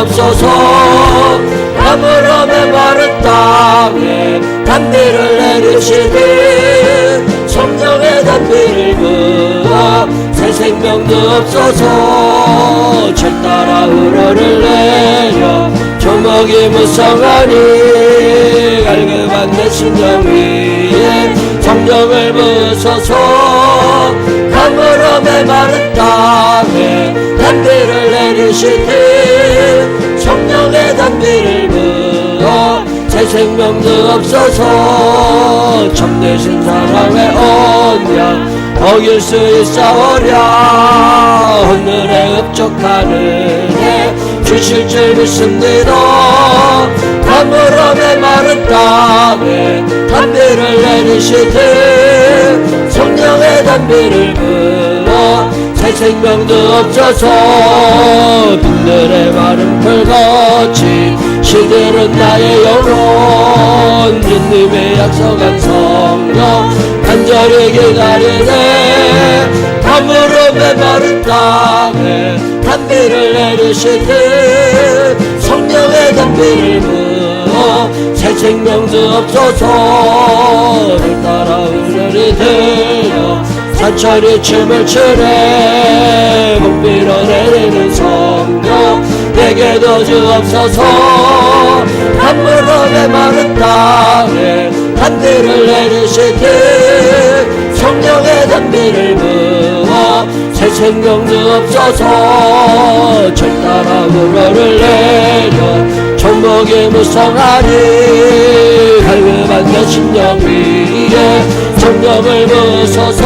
없어서 아무런 메마른 땅에 단비를 내리시니 성령의 단비를 부어 새 생명도 없어서 절 따라 우러를 내려 조목이 무성하니 갈급한 내 심령 위에 성령을 부으소서 가물어 메마른 땅에 단비를 내리시니 성령의 단비를 부어 새 생명도 없어서 참되신 사랑의 언약 어길 수 있사오랴 오늘의 흡족하는데 주실 줄 믿습니다. 가물어 메마른 땅에 단비를 내리시되 성령의 단비를 부어 새 생명도 없어서 빈들의 마른 풀같이 시들은 나의 영혼 주님의 약속한 성령 간절히 기다리네 가물어 메마른 땅에 단비를 내리시되 성령의 단비를 부어 새 생명도 없어서 를 따라 우려를 들려 산천이 춤을 추네 못 밀어내리는 성령 내게도 주옵소서 가물어 메마른 땅에 단비를 내리시되 성령의 단비를 부어 새 생명도 없어서 절 따라 우러를 내려 종목이 무성하니 갈급한 내 심령 위에 성령을 부으소서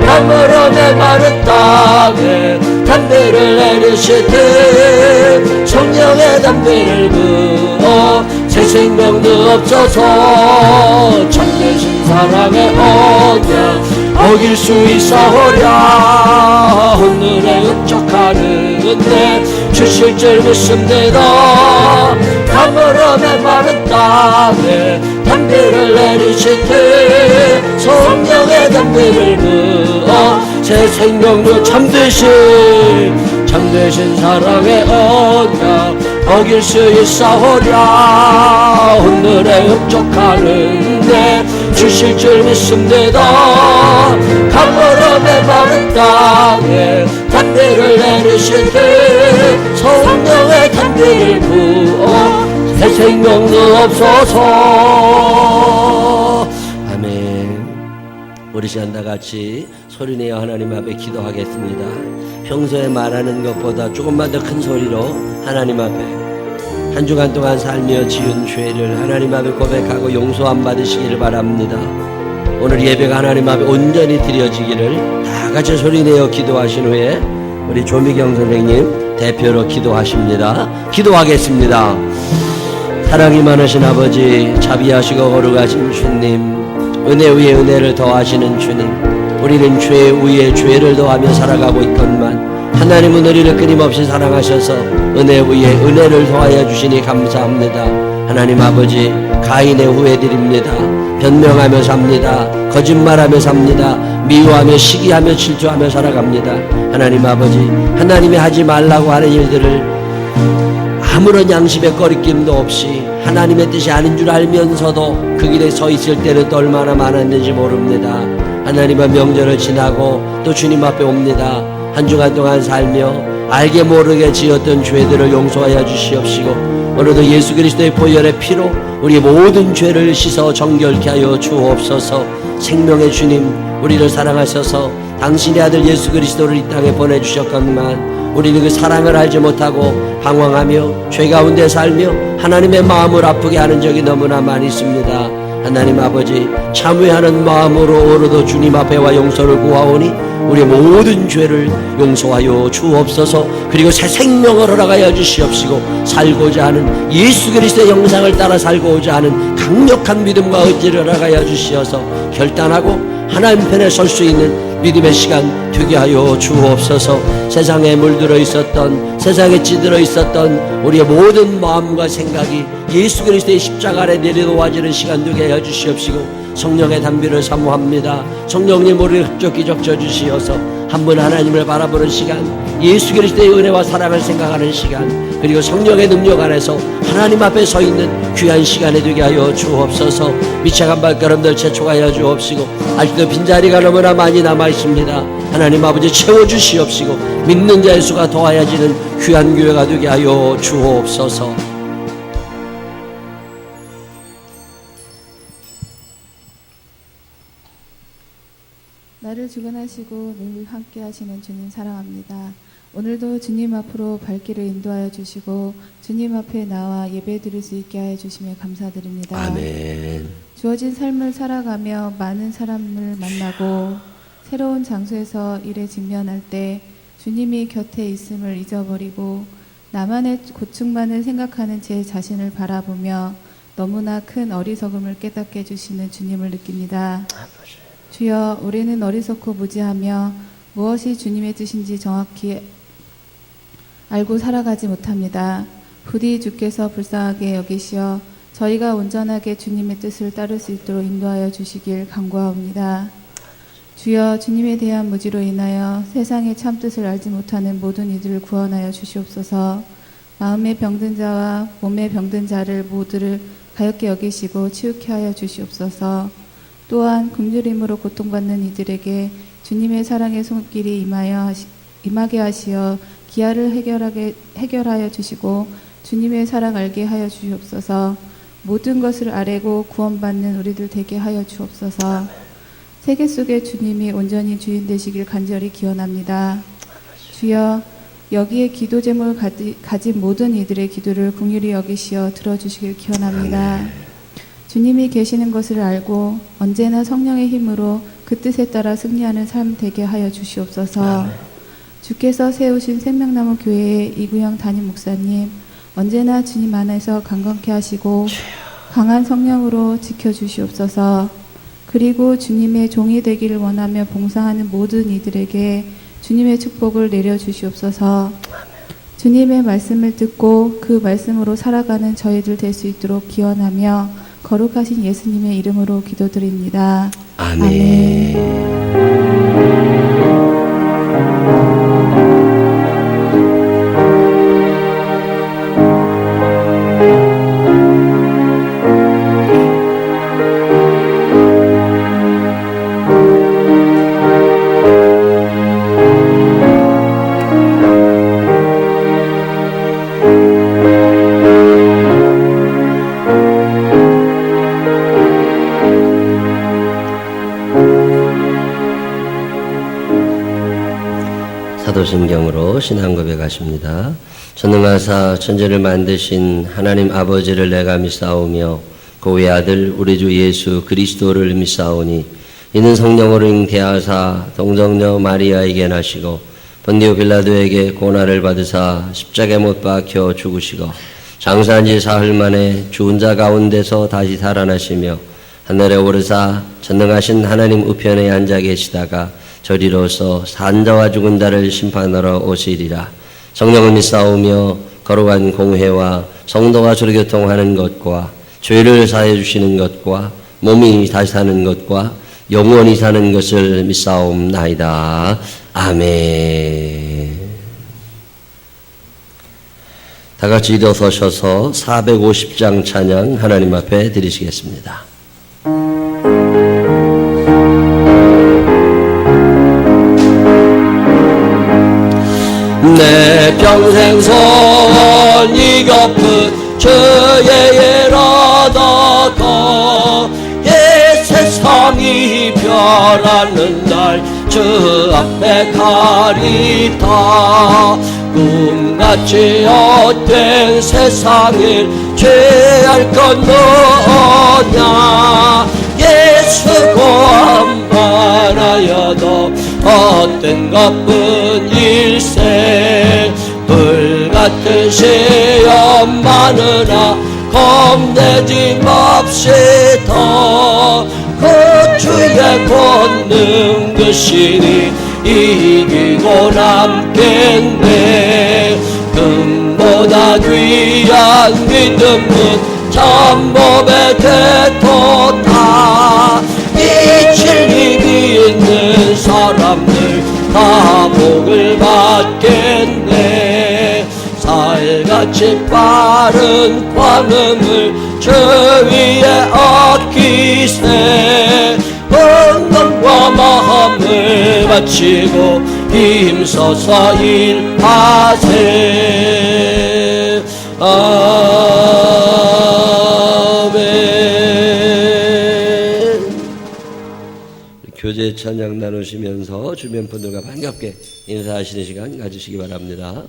가물어 메마른 땅에 단비를 내리시되 성령의 단비를 부어 새 생명도 없어서 참되신 사랑의 언약 어길 수 있사오랴 오늘의 흡족하는데 주실 줄 믿습니다. 가물어 메마른 땅에 단비를 내리시되 성령의 단비를 부어 새 생명도 참되신 사랑의 언약 어길 수 있사오랴 오늘의 흡족하는데 주실 줄 믿습니다. 가물어 메마른 땅에 단비를 내리시되 성령의 단비를 부어 새 생명도 없어서 아멘. 우리 시간 다 같이 소리내어 하나님 앞에 기도하겠습니다. 평소에 말하는 것보다 조금만 더 큰 소리로 하나님 앞에 한 주간 동안 살며 지은 죄를 하나님 앞에 고백하고 용서함 받으시기를 바랍니다. 오늘 예배가 하나님 앞에 온전히 드려지기를 다 같이 소리내어 기도하신 후에 우리 조미경 선생님 대표로 기도하십니다. 기도하겠습니다. 사랑이 많으신 아버지, 자비하시고 거룩하신 주님, 은혜 위에 은혜를 더하시는 주님, 우리는 죄 위에 죄를 더하며 살아가고 있건만 하나님은 우리를 끊임없이 사랑하셔서 은혜 위에 은혜를 더하여 주시니 감사합니다. 하나님 아버지, 가인의 후회드립니다. 변명하며 삽니다. 거짓말하며 삽니다. 미워하며 시기하며 질투하며 살아갑니다. 하나님 아버지, 하나님이 하지 말라고 하는 일들을 아무런 양심의 꺼리낌도 없이 하나님의 뜻이 아닌 줄 알면서도 그 길에 서 있을 때는 또 얼마나 많았는지 모릅니다. 하나님의 명절을 지나고 또 주님 앞에 옵니다. 한 주간 동안 살며 알게 모르게 지었던 죄들을 용서하여 주시옵시고 오늘도 예수 그리스도의 보혈의 피로 우리 모든 죄를 씻어 정결케 하여 주옵소서. 생명의 주님, 우리를 사랑하셔서 당신의 아들 예수 그리스도를 이 땅에 보내주셨건만 우리는 그 사랑을 알지 못하고 방황하며 죄 가운데 살며 하나님의 마음을 아프게 하는 적이 너무나 많이 있습니다. 하나님 아버지, 참회하는 마음으로 오늘도 주님 앞에 와 용서를 구하오니 우리의 모든 죄를 용서하여 주옵소서. 그리고 새 생명을 허락하여 주시옵시고 살고자 하는 예수 그리스도의 형상을 따라 살고자 하는 강력한 믿음과 의지를 허락하여 주시어서 결단하고 하나님 편에 설 수 있는 믿음의 시간 되게 하여 주옵소서. 세상에 물들어 있었던, 세상에 찌들어 있었던 우리의 모든 마음과 생각이 예수 그리스도의 십자가 아래 내려놓아지는 시간 되게 하여 주시옵시고 성령의 단비를 사모합니다. 성령님 우리를 흡족히 적셔 주시어서 한 번 하나님을 바라보는 시간, 예수 그리스도의 은혜와 사랑을 생각하는 시간, 그리고 성령의 능력 안에서 하나님 앞에 서 있는 귀한 시간이 되게 하여 주옵소서. 미쳐간 발걸음들 재촉하여 주옵시고, 아직도 빈자리가 너무나 많이 남아 있습니다. 하나님 아버지 채워주시옵시고, 믿는 자의 수가 더하여지는 귀한 교회가 되게 하여 주옵소서. 나를 주관하시고 늘 함께 하시는 주님 사랑합니다. 오늘도 주님 앞으로 발길을 인도하여 주시고 주님 앞에 나와 예배 드릴 수 있게 하여 주시며 감사드립니다. 아멘. 주어진 삶을 살아가며 많은 사람을 만나고 새로운 장소에서 일에 직면할 때 주님이 곁에 있음을 잊어버리고 나만의 고충만을 생각하는 제 자신을 바라보며 너무나 큰 어리석음을 깨닫게 해주시는 주님을 느낍니다. 주여, 우리는 어리석고 무지하며 무엇이 주님의 뜻인지 정확히 알고 살아가지 못합니다. 부디 주께서 불쌍하게 여기시어 저희가 온전하게 주님의 뜻을 따를 수 있도록 인도하여 주시길 간구하옵니다. 주여, 주님에 대한 무지로 인하여 세상의 참 뜻을 알지 못하는 모든 이들을 구원하여 주시옵소서. 마음의 병든 자와 몸의 병든 자를 모두를 가엾게 여기시고 치유케 하여 주시옵소서. 또한 굶주림으로 고통받는 이들에게 주님의 사랑의 손길이 임하게 하시어 기아를 해결하여 주시고 주님의 사랑 알게 하여 주시옵소서. 모든 것을 아뢰고 구원받는 우리들 되게 하여 주옵소서. 세계 속에 주님이 온전히 주인 되시길 간절히 기원합니다. 주여, 여기에 기도 제목을 가진 모든 이들의 기도를 긍휼히 여기시어 들어주시길 기원합니다. 주님이 계시는 것을 알고 언제나 성령의 힘으로 그 뜻에 따라 승리하는 삶 되게 하여 주시옵소서. 주께서 세우신 생명나무 교회의 이구영 담임 목사님, 언제나 주님 안에서 강건케 하시고 강한 성령으로 지켜주시옵소서. 그리고 주님의 종이 되기를 원하며 봉사하는 모든 이들에게 주님의 축복을 내려주시옵소서. 주님의 말씀을 듣고 그 말씀으로 살아가는 저희들 될 수 있도록 기원하며 거룩하신 예수님의 이름으로 기도드립니다. 아멘. 사도신경으로 신앙 고백하십니다. 전능하사 천지를 만드신 하나님 아버지를 내가 믿사오며 그 외아들 우리 주 예수 그리스도를 믿사오니 이는 성령으로 잉태하사 동정녀 마리아에게 나시고 본디오 빌라도에게 고난을 받으사 십자가에 못 박혀 죽으시고 장사한 지 사흘 만에 죽은 자 가운데서 다시 살아나시며 하늘에 오르사 전능하신 하나님 우편에 앉아 계시다가 저리로서 산자와 죽은 자를 심판하러 오시리라. 성령을 믿사오며 거룩한 공회와 성도가 주로 교통하는 것과 죄를 사해 주시는 것과 몸이 다시 사는 것과 영원히 사는 것을 믿사옵나이다. 아멘. 다 같이 일어서셔서 450장 찬양 하나님 앞에 드리시겠습니다. 내 평생 손이 겹은 주의 일어다가 예 세상이 변하는 날 주 앞에 가리다. 꿈같이 헛된 세상을 죄할 건 뭐냐. 예수 구원만 하여도 헛된 것뿐 일생 불같은 시험 많으나 겁내지 맙시다. 그 주의 권능 드시니 이기고 남겠네. 금보다 귀한 믿음은 참범의 대토다. 이 진리 믿는 사람들 다 복을 받겠네. 살같이 빠른 관음을 저 위에 얻기세. 건강과 마음을 바치고 힘써서 일하세. 아멘. 교제 찬양 나누시면서 주변 분들과 반갑게 인사하시는 시간 가지시기 바랍니다.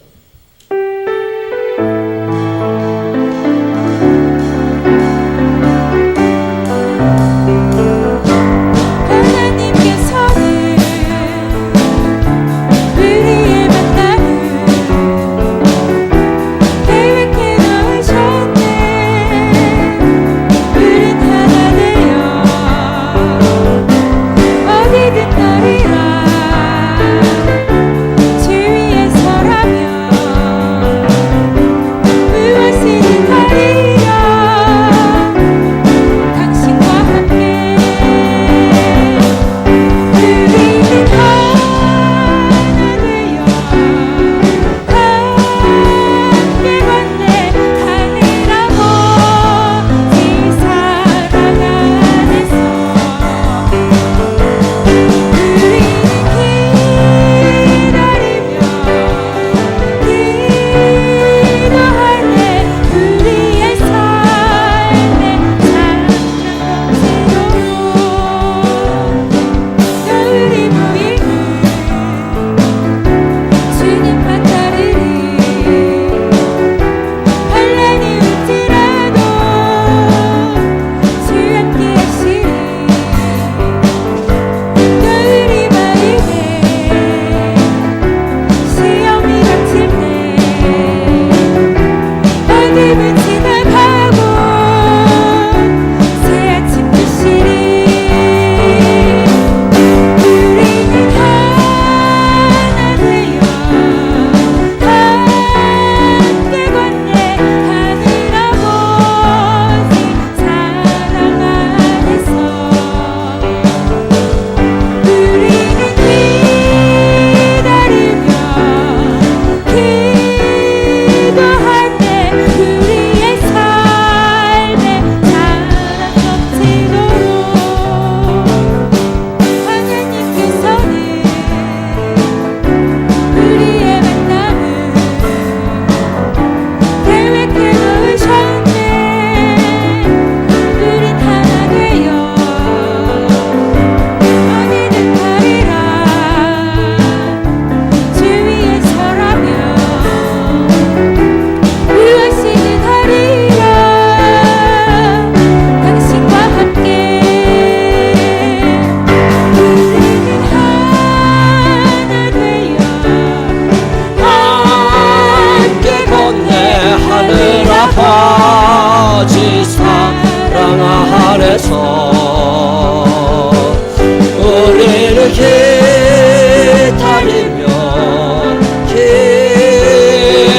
우리를 기다리며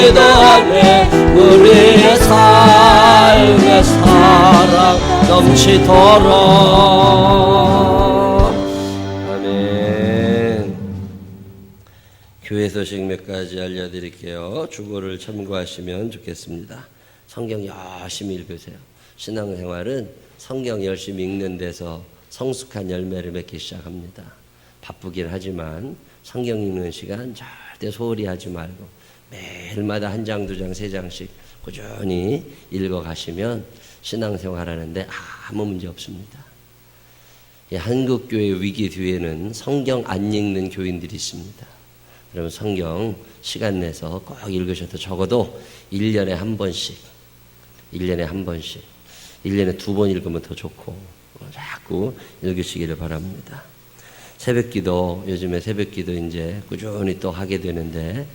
기도하네. 우리의 삶의 사랑 넘치도록. 아멘. 교회 소식 몇 가지 알려드릴게요. 주보를 참고하시면 좋겠습니다. 성경 열심히 읽으세요. 신앙생활은 성경 열심히 읽는 데서 성숙한 열매를 맺기 시작합니다. 바쁘긴 하지만 성경 읽는 시간 절대 소홀히 하지 말고 매일마다 한 장, 두 장, 세 장씩 꾸준히 읽어가시면 신앙생활 하는데 아무 문제 없습니다. 한국교회 위기 뒤에는 성경 안 읽는 교인들이 있습니다. 여러분 성경 시간 내서 꼭 읽으셔도 적어도 1년에 한 번씩 1년에 두 번 읽으면 더 좋고 자꾸 읽으시기를 바랍니다. 새벽기도, 요즘에 새벽기도 이제 꾸준히 또 하게 되는데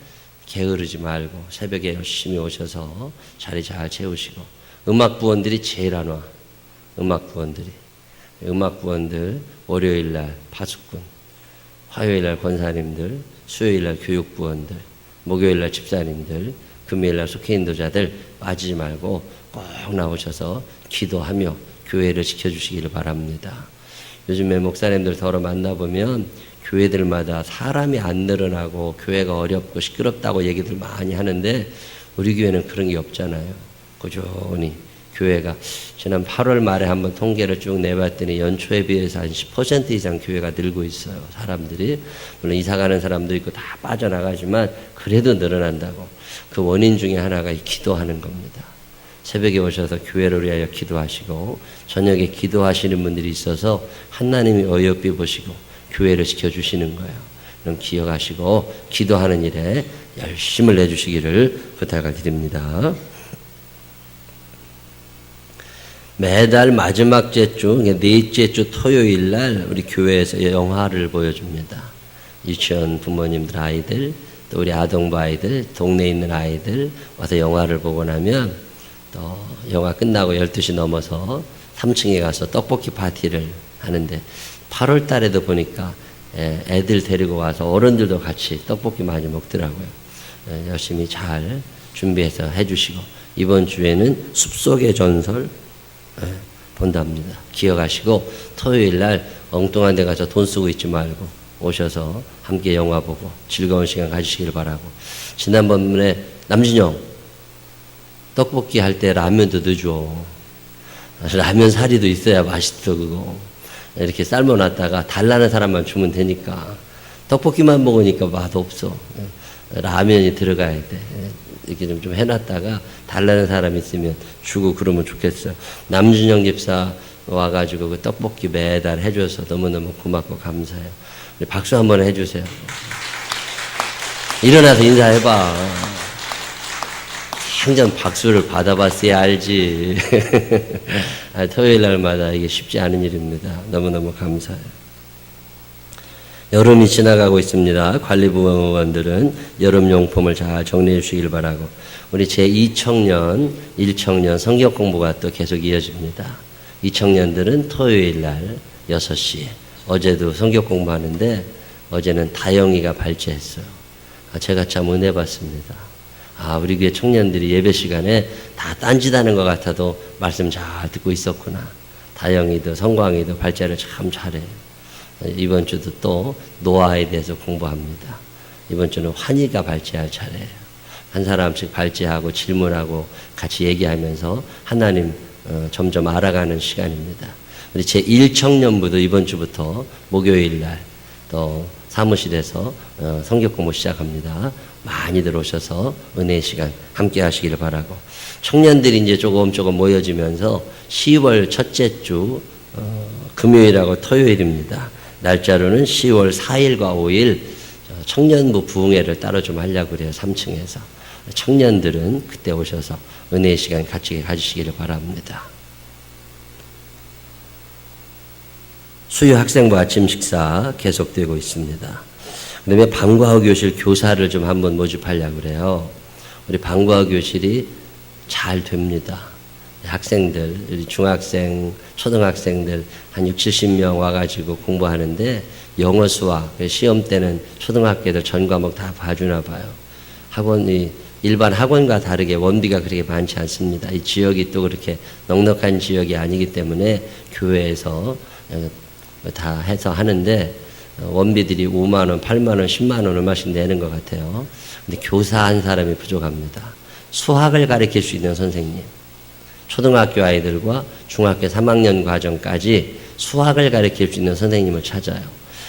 게으르지 말고 새벽에 열심히 오셔서 자리 잘 채우시고, 음악부원들이 제일 안 와. 음악부원들 월요일날 파수꾼, 화요일날 권사님들, 수요일날 교육부원들, 목요일날 집사님들, 금요일날 속해인도자들 빠지지 말고 꼭 나오셔서 기도하며 교회를 지켜주시기를 바랍니다. 요즘에 목사님들 더러 만나보면 교회들마다 사람이 안 늘어나고 교회가 어렵고 시끄럽다고 얘기들 많이 하는데 우리 교회는 그런 게 없잖아요. 꾸준히 교회가 지난 8월 말에 한번 통계를 쭉 내봤더니 연초에 비해서 한 10% 이상 교회가 늘고 있어요. 사람들이. 물론 이사 가는 사람도 있고 다 빠져나가지만 그래도 늘어난다고. 그 원인 중에 하나가 기도하는 겁니다. 새벽에 오셔서 교회를 위하여 기도하시고 저녁에 기도하시는 분들이 있어서 하나님이 어여삐 보시고 교회를 시켜주시는 거예요. 그럼 기억하시고 기도하는 일에 열심을 내주시기를 부탁을 드립니다. 매달 마지막 주, 넷째 주 토요일 날 우리 교회에서 영화를 보여줍니다. 유치원 부모님들 아이들, 또 우리 아동부 아이들, 동네에 있는 아이들 와서 영화를 보고 나면 또 영화 끝나고 12시 넘어서 3층에 가서 떡볶이 파티를 하는데 8월 달에도 보니까 애들 데리고 와서 어른들도 같이 떡볶이 많이 먹더라고요. 열심히 잘 준비해서 해주시고 이번 주에는 숲속의 전설 본답니다. 기억하시고 토요일 날 엉뚱한 데 가서 돈 쓰고 있지 말고 오셔서 함께 영화 보고 즐거운 시간 가지시길 바라고. 지난번에 남진영 떡볶이 할 때 라면도 넣어줘. 라면 사리도 있어야 맛있어 그거. 이렇게 삶아놨다가 달라는 사람만 주면 되니까. 떡볶이만 먹으니까 맛없어. 라면이 들어가야 돼. 이렇게 좀 해놨다가 달라는 사람 있으면 주고 그러면 좋겠어요. 남준영 집사 와가지고 그 떡볶이 매달 해줘서 너무너무 고맙고 감사해요. 박수 한번 해주세요. 일어나서 인사해봐. 항상 박수를 받아봤어야 알지. 토요일 날마다 이게 쉽지 않은 일입니다. 너무너무 감사해요. 여름이 지나가고 있습니다. 관리부원들은 여름용품을 잘 정리해 주시길 바라고. 우리 제2청년, 1청년 성경 공부가 또 계속 이어집니다. 2청년들은 토요일 날 6시에 어제도 성경 공부하는데 어제는 다영이가 발제했어요. 제가 참 은혜 받습니다. 우리 교회 청년들이 예배 시간에 다 딴짓하는 것 같아도 말씀 잘 듣고 있었구나. 다영이도 성광이도 발제를 참 잘해요. 이번 주도 또 노아에 대해서 공부합니다. 이번 주는 환희가 발제할 차례예요. 한 사람씩 발제하고 질문하고 같이 얘기하면서 하나님 점점 알아가는 시간입니다. 우리 제1청년부도 이번 주부터 목요일 날 또 사무실에서 성경 공부 시작합니다. 많이들 오셔서 은혜의 시간 함께 하시기를 바라고. 청년들이 이제 조금 모여지면서 10월 첫째 주 금요일하고 토요일입니다. 날짜로는 10월 4일과 5일 청년부 부흥회를 따로 좀 하려고 그래요. 3층에서. 청년들은 그때 오셔서 은혜의 시간 같이 가지시기를 바랍니다. 수요 학생부 아침 식사 계속되고 있습니다. 그다음에 방과후 교실 교사를 좀 한번 모집하려고 그래요. 우리 방과후 교실이 잘 됩니다. 학생들, 중학생, 초등학생들 한 60, 70명 와가지고 공부하는데 영어 수학, 시험 때는 초등학교 애들 전 과목 다 봐주나 봐요. 학원이 일반 학원과 다르게 원비가 그렇게 많지 않습니다. 이 지역이 또 그렇게 넉넉한 지역이 아니기 때문에 교회에서 다 해서 하는데 원비들이 5만 원, 8만 원, 10만 원 얼마씩 내는 것 같아요. 근데 교사 한 사람이 부족합니다. 수학을 가르칠 수 있는 선생님. 초등학교 아이들과 중학교 3학년 과정까지 수학을 가르칠 수 있는 선생님을 찾아요.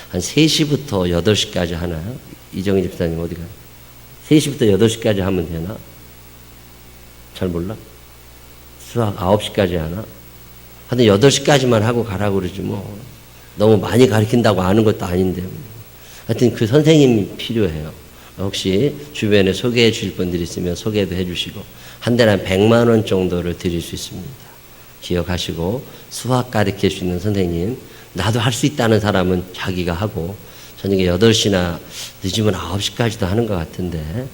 한 3시부터 8시까지 하나요? 이정희 집사님 어디 가요? 3시부터 8시까지 하면 되나? 잘 몰라? 수학 9시까지 하나? 하여튼 8시까지만 하고 가라고 그러지 뭐. 너무 많이 가르친다고 아는 것도 아닌데. 하여튼 그 선생님이 필요해요. 혹시 주변에 소개해 주실 분들이 있으면 소개도 해 주시고 한 달에 한 100만 원 정도를 드릴 수 있습니다. 기억하시고 수학 가르칠 수 있는 선생님, 나도 할 수 있다는 사람은 자기가 하고 저녁에 8시나 늦으면 9시까지도 하는 것 같은데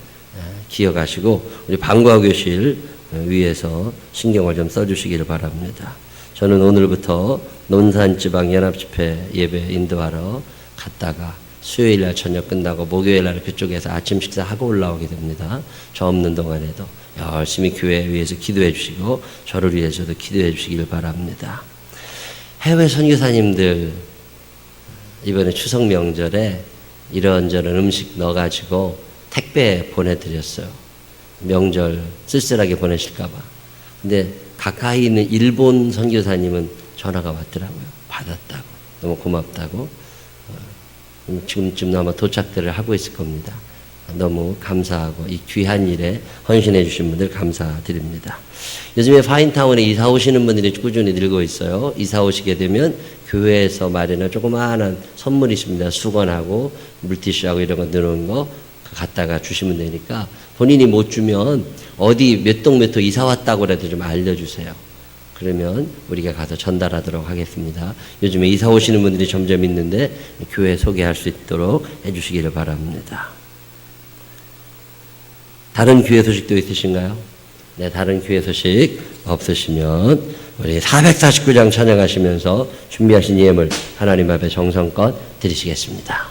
기억하시고 우리 방과후 교실 위에서 신경을 좀 써주시기를 바랍니다. 저는 오늘부터 논산지방연합집회 예배 인도하러 갔다가 수요일날 저녁 끝나고 목요일날 그쪽에서 아침 식사하고 올라오게 됩니다. 저 없는 동안에도 열심히 교회 위해서 기도해 주시고 저를 위해서도 기도해 주시기를 바랍니다. 해외 선교사님들 이번에 추석 명절에 이런저런 음식 넣어가지고 택배 보내드렸어요. 명절 쓸쓸하게 보내실까봐. 근데 가까이 있는 일본 선교사님은 전화가 왔더라고요. 받았다고. 너무 고맙다고. 지금쯤 아마 도착들을 하고 있을 겁니다. 너무 감사하고 이 귀한 일에 헌신해 주신 분들 감사드립니다. 요즘에 파인타운에 이사 오시는 분들이 꾸준히 늘고 있어요. 이사 오시게 되면 교회에서 마련한 조그마한 선물이 있습니다. 수건하고 물티슈하고 이런 거 넣는 거 갖다가 주시면 되니까 본인이 못 주면 어디 몇 동 몇 호 이사 왔다고라도 좀 알려주세요. 그러면 우리가 가서 전달하도록 하겠습니다. 요즘에 이사 오시는 분들이 점점 있는데 교회 소개할 수 있도록 해주시기를 바랍니다. 다른 교회 소식도 있으신가요? 네, 다른 교회 소식 없으시면 우리 449장 찬양하시면서 준비하신 예물 하나님 앞에 정성껏 드리시겠습니다.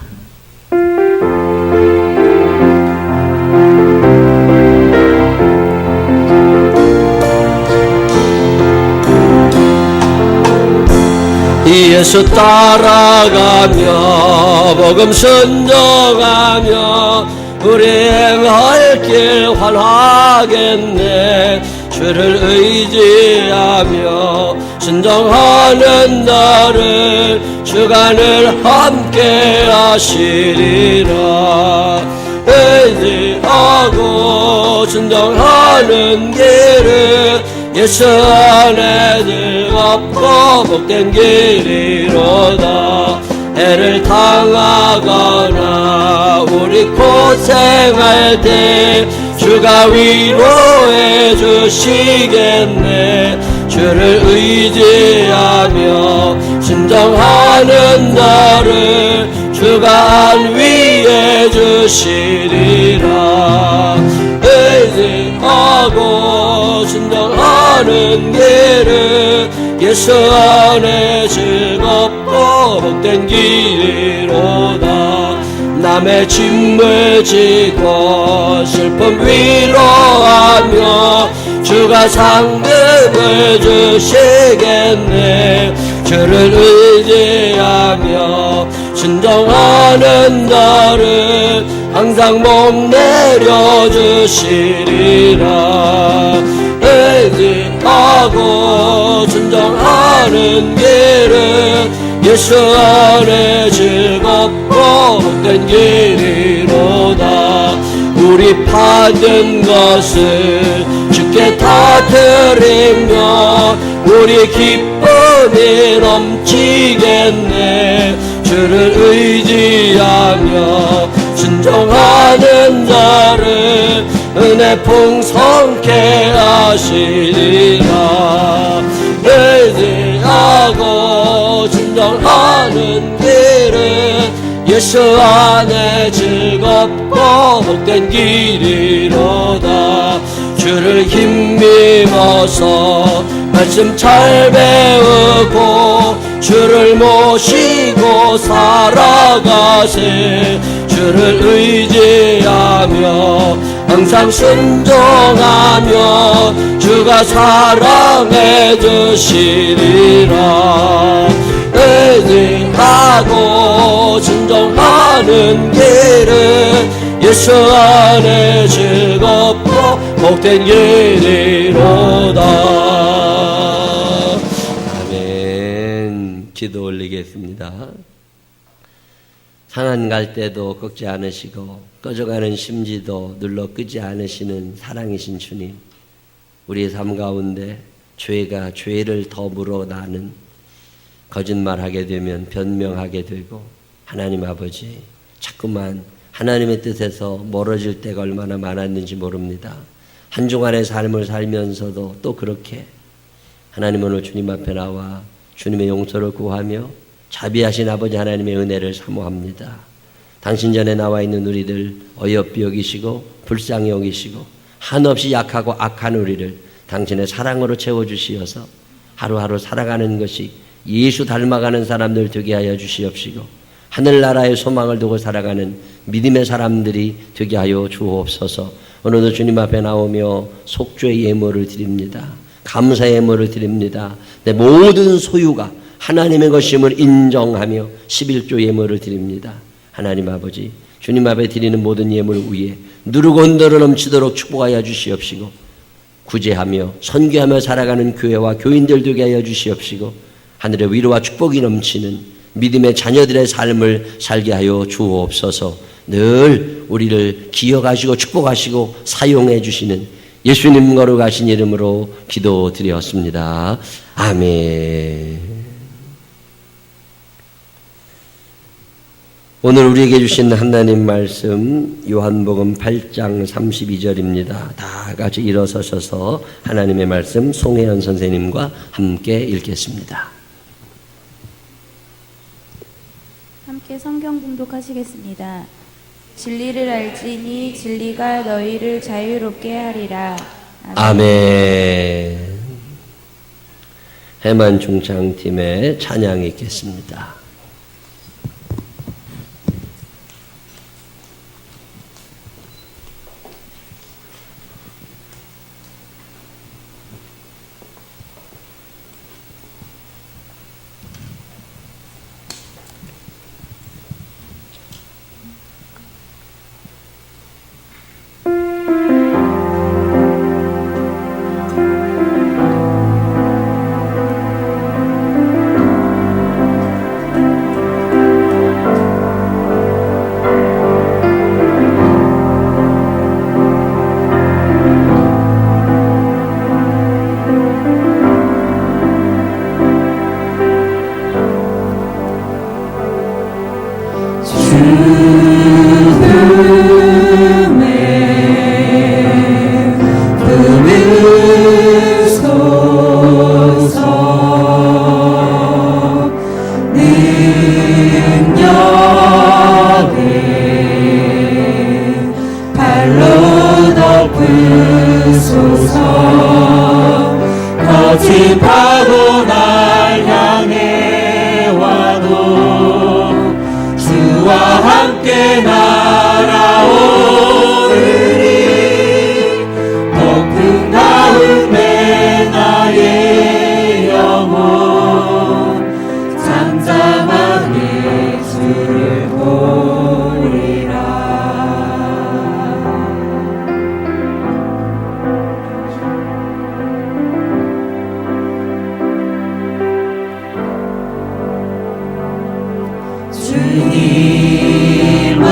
예수 따라가며 복음 순종하며 우리 행할 길 환하겠네. 주를 의지하며 순종하는 나를 주간을 함께 하시리라. 의지하고 순종하는 길을 예수 안에 즐겁고 복된 길이로다. 해를 당하거나 우리 고생할 때 주가 위로해 주시겠네. 주를 의지하며 순종하는 나를 주가 안위해 주시리라. 의지하고 순종하는 길을 예수 안에 즐겁고 복된 길이로다. 남의 짐을 지고 슬픔 위로하며 주가 상급을 주시겠네. 주를 의지하며 순종하는 나를 항상 목 내려주시리라. 의지하고 순종하는 길은 예수 안에 즐겁고 복된 길이로다. 우리 받은 것을 주께 다 드리며 우리 기쁨이 넘치겠네. 주를 의지하며 순종하는 자를 은혜 풍성케 하시리라. 의지하고 순종하는 길은 예수 안에 즐겁고 복된 길이로다. 주를 힘입어서 말씀 잘 배우고 주를 모시고 살아가세. 주를 의지하며 항상 순종하며 주가 사랑해 주시리라. 의지하고 순종하는 길은 예수 안에 즐겁고 복된 길이로다. 아멘. 기도 올리겠습니다. 상한 갈 때도 꺾지 않으시고 꺼져가는 심지도 눌러 끄지 않으시는 사랑이신 주님, 우리의 삶 가운데 죄가 죄를 더 물어나는, 거짓말하게 되면 변명하게 되고 하나님 아버지 자꾸만 하나님의 뜻에서 멀어질 때가 얼마나 많았는지 모릅니다. 한 주간의 삶을 살면서도 또 그렇게 하나님 오늘 주님 앞에 나와 주님의 용서를 구하며 자비하신 아버지 하나님의 은혜를 사모합니다. 당신 전에 나와 있는 우리들 어여삐 여기시고 불쌍히 여기시고 한없이 약하고 악한 우리를 당신의 사랑으로 채워주시어서 하루하루 살아가는 것이 예수 닮아가는 사람들 되게 하여 주시옵시고 하늘나라의 소망을 두고 살아가는 믿음의 사람들이 되게 하여 주옵소서. 오늘도 주님 앞에 나오며 속죄의 예물을 드립니다. 감사의 예물을 드립니다. 내 모든 소유가 하나님의 것임을 인정하며 11조 예물을 드립니다. 하나님 아버지, 주님 앞에 드리는 모든 예물 위에 누르고 흔들어 넘치도록 축복하여 주시옵시고, 구제하며 선교하며 살아가는 교회와 교인들 되게 하여 주시옵시고, 하늘의 위로와 축복이 넘치는 믿음의 자녀들의 삶을 살게 하여 주옵소서. 늘 우리를 기억하시고 축복하시고 사용해 주시는 예수님 거룩하신 이름으로 기도드렸습니다. 아멘. 오늘 우리에게 주신 하나님 말씀 요한복음 8장 32절입니다. 다 같이 일어서셔서 하나님의 말씀 송혜연 선생님과 함께 읽겠습니다. 함께 성경 봉독하시겠습니다. 진리를 알지니 진리가 너희를 자유롭게 하리라. 아멘. 해만 중창팀의 찬양이 있겠습니다. 거짓하고 날 향해 와도 주와 함께 날아오르리. 높은 가운데 나의 영혼 잠잠하게 주를 보리라. 주님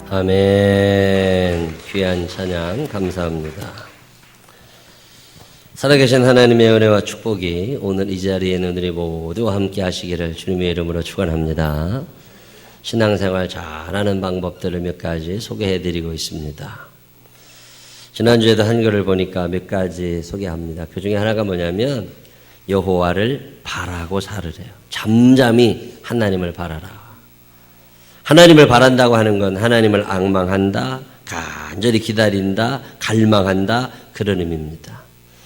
아멘. 귀한 찬양 감사합니다. 살아계신 하나님의 은혜와 축복이 오늘 이 자리에 있는 우리 모두 함께 하시기를 주님의 이름으로 축원합니다. 신앙생활 잘하는 방법들을 몇 가지 소개해드리고 있습니다. 지난주에도 한글을 보니까 몇 가지 소개합니다. 그 중에 하나가 뭐냐면 여호와를 바라고 살으래요. 잠잠히 하나님을 바라라. 하나님을 바란다고 하는 건 하나님을 앙망한다, 간절히 기다린다, 갈망한다, 그런 의미입니다.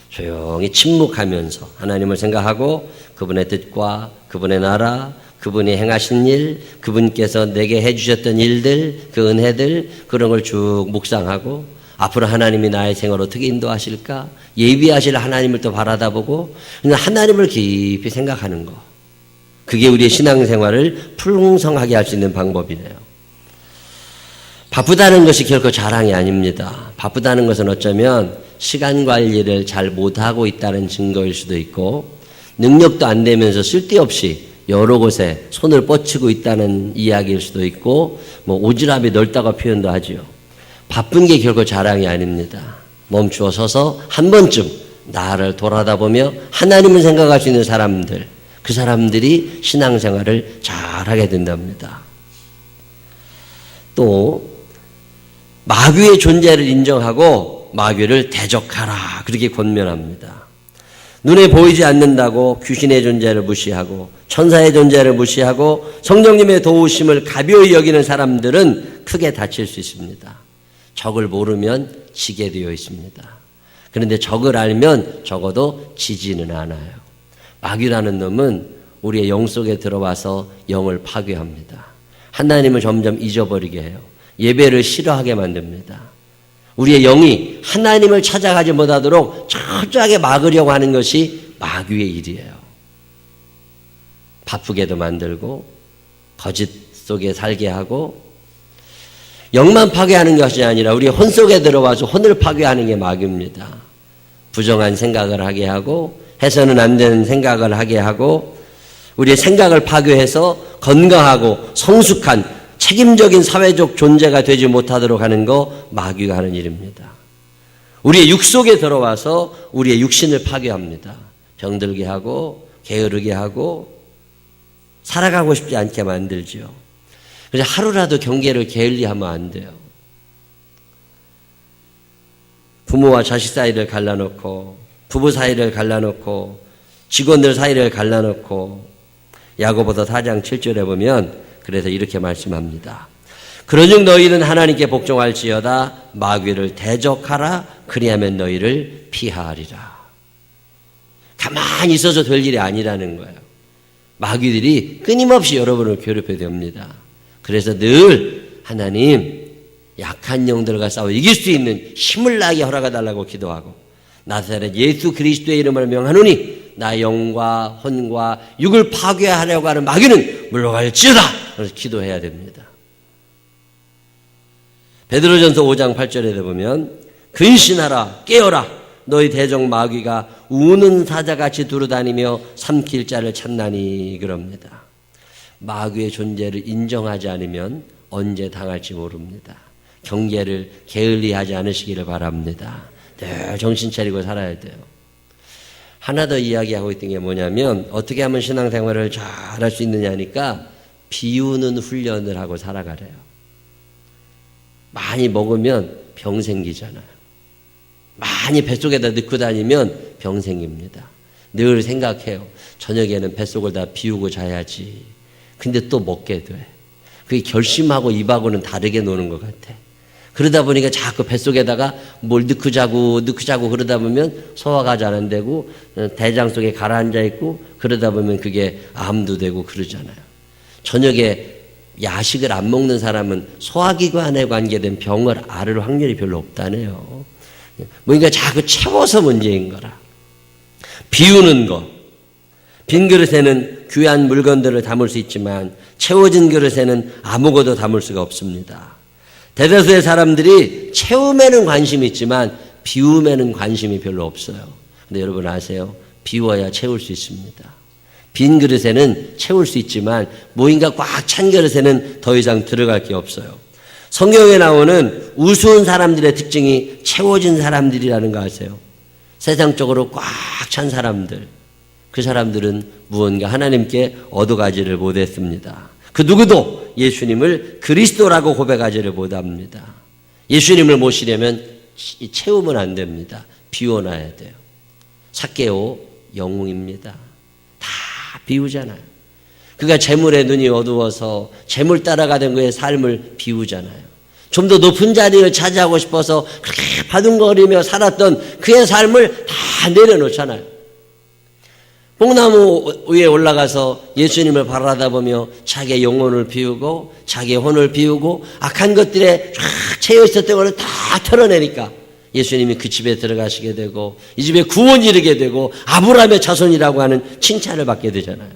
조용히 침묵하면서 하나님을 생각하고 그분의 뜻과 그분의 나라, 그분이 행하신 일, 그분께서 내게 해주셨던 일들, 그 은혜들, 그런 걸 쭉 묵상하고 앞으로 하나님이 나의 생활을 어떻게 인도하실까? 예비하실 하나님을 또 바라다보고 하나님을 깊이 생각하는 거. 그게 우리의 신앙생활을 풍성하게 할 수 있는 방법이래요. 바쁘다는 것이 결코 자랑이 아닙니다. 바쁘다는 것은 어쩌면 시간 관리를 잘 못하고 있다는 증거일 수도 있고 능력도 안 되면서 쓸데없이 여러 곳에 손을 뻗치고 있다는 이야기일 수도 있고 오지랖이 넓다고 표현도 하지요. 바쁜 게 결코 자랑이 아닙니다. 멈추어 서서 한 번쯤 나를 돌아다보며 하나님을 생각할 수 있는 사람들, 그 사람들이 신앙생활을 잘하게 된답니다. 또 마귀의 존재를 인정하고 마귀를 대적하라, 그렇게 권면합니다. 눈에 보이지 않는다고 귀신의 존재를 무시하고 천사의 존재를 무시하고 성령님의 도우심을 가벼이 여기는 사람들은 크게 다칠 수 있습니다. 적을 모르면 지게 되어 있습니다. 그런데 적을 알면 적어도 지지는 않아요. 마귀라는 놈은 우리의 영 속에 들어와서 영을 파괴합니다. 하나님을 점점 잊어버리게 해요. 예배를 싫어하게 만듭니다. 우리의 영이 하나님을 찾아가지 못하도록 철저하게 막으려고 하는 것이 마귀의 일이에요. 바쁘게도 만들고 거짓 속에 살게 하고 영만 파괴하는 것이 아니라 우리 혼 속에 들어와서 혼을 파괴하는 게 마귀입니다. 부정한 생각을 하게 하고 해서는 안 되는 생각을 하게 하고 우리의 생각을 파괴해서 건강하고 성숙한 책임적인 사회적 존재가 되지 못하도록 하는 거 마귀가 하는 일입니다. 우리의 육 속에 들어와서 우리의 육신을 파괴합니다. 병들게 하고 게으르게 하고 살아가고 싶지 않게 만들죠. 그래서 하루라도 경계를 게을리하면 안 돼요. 부모와 자식 사이를 갈라놓고 부부 사이를 갈라놓고 직원들 사이를 갈라놓고 야고보서 4장 7절에 보면 그래서 이렇게 말씀합니다. 그러즉 너희는 하나님께 복종할지어다 마귀를 대적하라 그리하면 너희를 피하리라. 가만히 있어서 될 일이 아니라는 거예요. 마귀들이 끊임없이 여러분을 괴롭혀야 됩니다. 그래서 늘 하나님 약한 영들과 싸워 이길 수 있는 힘을 나게 허락해달라고 기도하고 나사렛 예수 그리스도의 이름을 명하노니 나의 영과 혼과 육을 파괴하려고 하는 마귀는 물러갈지어다. 그래서 기도해야 됩니다. 베드로전서 5장 8절에 보면 근신하라 깨어라 너희 대적 마귀가 우는 사자같이 두루다니며 삼킬 자를 찾나니 그럽니다. 마귀의 존재를 인정하지 않으면 언제 당할지 모릅니다. 경계를 게을리하지 않으시기를 바랍니다. 늘 정신 차리고 살아야 돼요. 하나 더 이야기하고 있던 게 뭐냐면 어떻게 하면 신앙생활을 잘 할 수 있느냐니까 비우는 훈련을 하고 살아가래요. 많이 먹으면 병 생기잖아요. 많이 뱃속에다 넣고 다니면 병 생깁니다. 늘 생각해요. 저녁에는 뱃속을 다 비우고 자야지. 근데 또 먹게 돼. 그게 결심하고 입하고는 다르게 노는 것 같아. 그러다 보니까 자꾸 뱃속에다가 뭘 넣고 자고 그러다 보면 소화가 잘 안 되고 대장 속에 가라앉아 있고 그러다 보면 그게 암도 되고 그러잖아요. 저녁에 야식을 안 먹는 사람은 소화기관에 관계된 병을 앓을 확률이 별로 없다네요. 뭔가 자꾸 채워서 문제인 거라. 비우는 거. 빈 그릇에는 귀한 물건들을 담을 수 있지만 채워진 그릇에는 아무것도 담을 수가 없습니다. 대다수의 사람들이 채움에는 관심이 있지만 비움에는 관심이 별로 없어요. 근데 여러분 아세요? 비워야 채울 수 있습니다. 빈 그릇에는 채울 수 있지만 뭐인가 꽉 찬 그릇에는 더 이상 들어갈 게 없어요. 성경에 나오는 우스운 사람들의 특징이 채워진 사람들이라는 거 아세요? 세상적으로 꽉 찬 사람들, 그 사람들은 무언가 하나님께 얻어가지를 못했습니다. 그 누구도 예수님을 그리스도라고 고백하지를 못합니다. 예수님을 모시려면 채우면 안 됩니다. 비워놔야 돼요. 삭개오 영웅입니다. 다 비우잖아요. 그가 재물에 눈이 어두워서 재물 따라가던 그의 삶을 비우잖아요. 좀 더 높은 자리를 차지하고 싶어서 그렇게 바둥거리며 살았던 그의 삶을 다 내려놓잖아요. 뽕나무 위에 올라가서 예수님을 바라다보며 자기의 영혼을 비우고 자기의 혼을 비우고 악한 것들에 쫙 채여 있었던 것을 다 털어내니까 예수님이 그 집에 들어가시게 되고 이 집에 구원이 이르게 되고 아브라함의 자손이라고 하는 칭찬을 받게 되잖아요.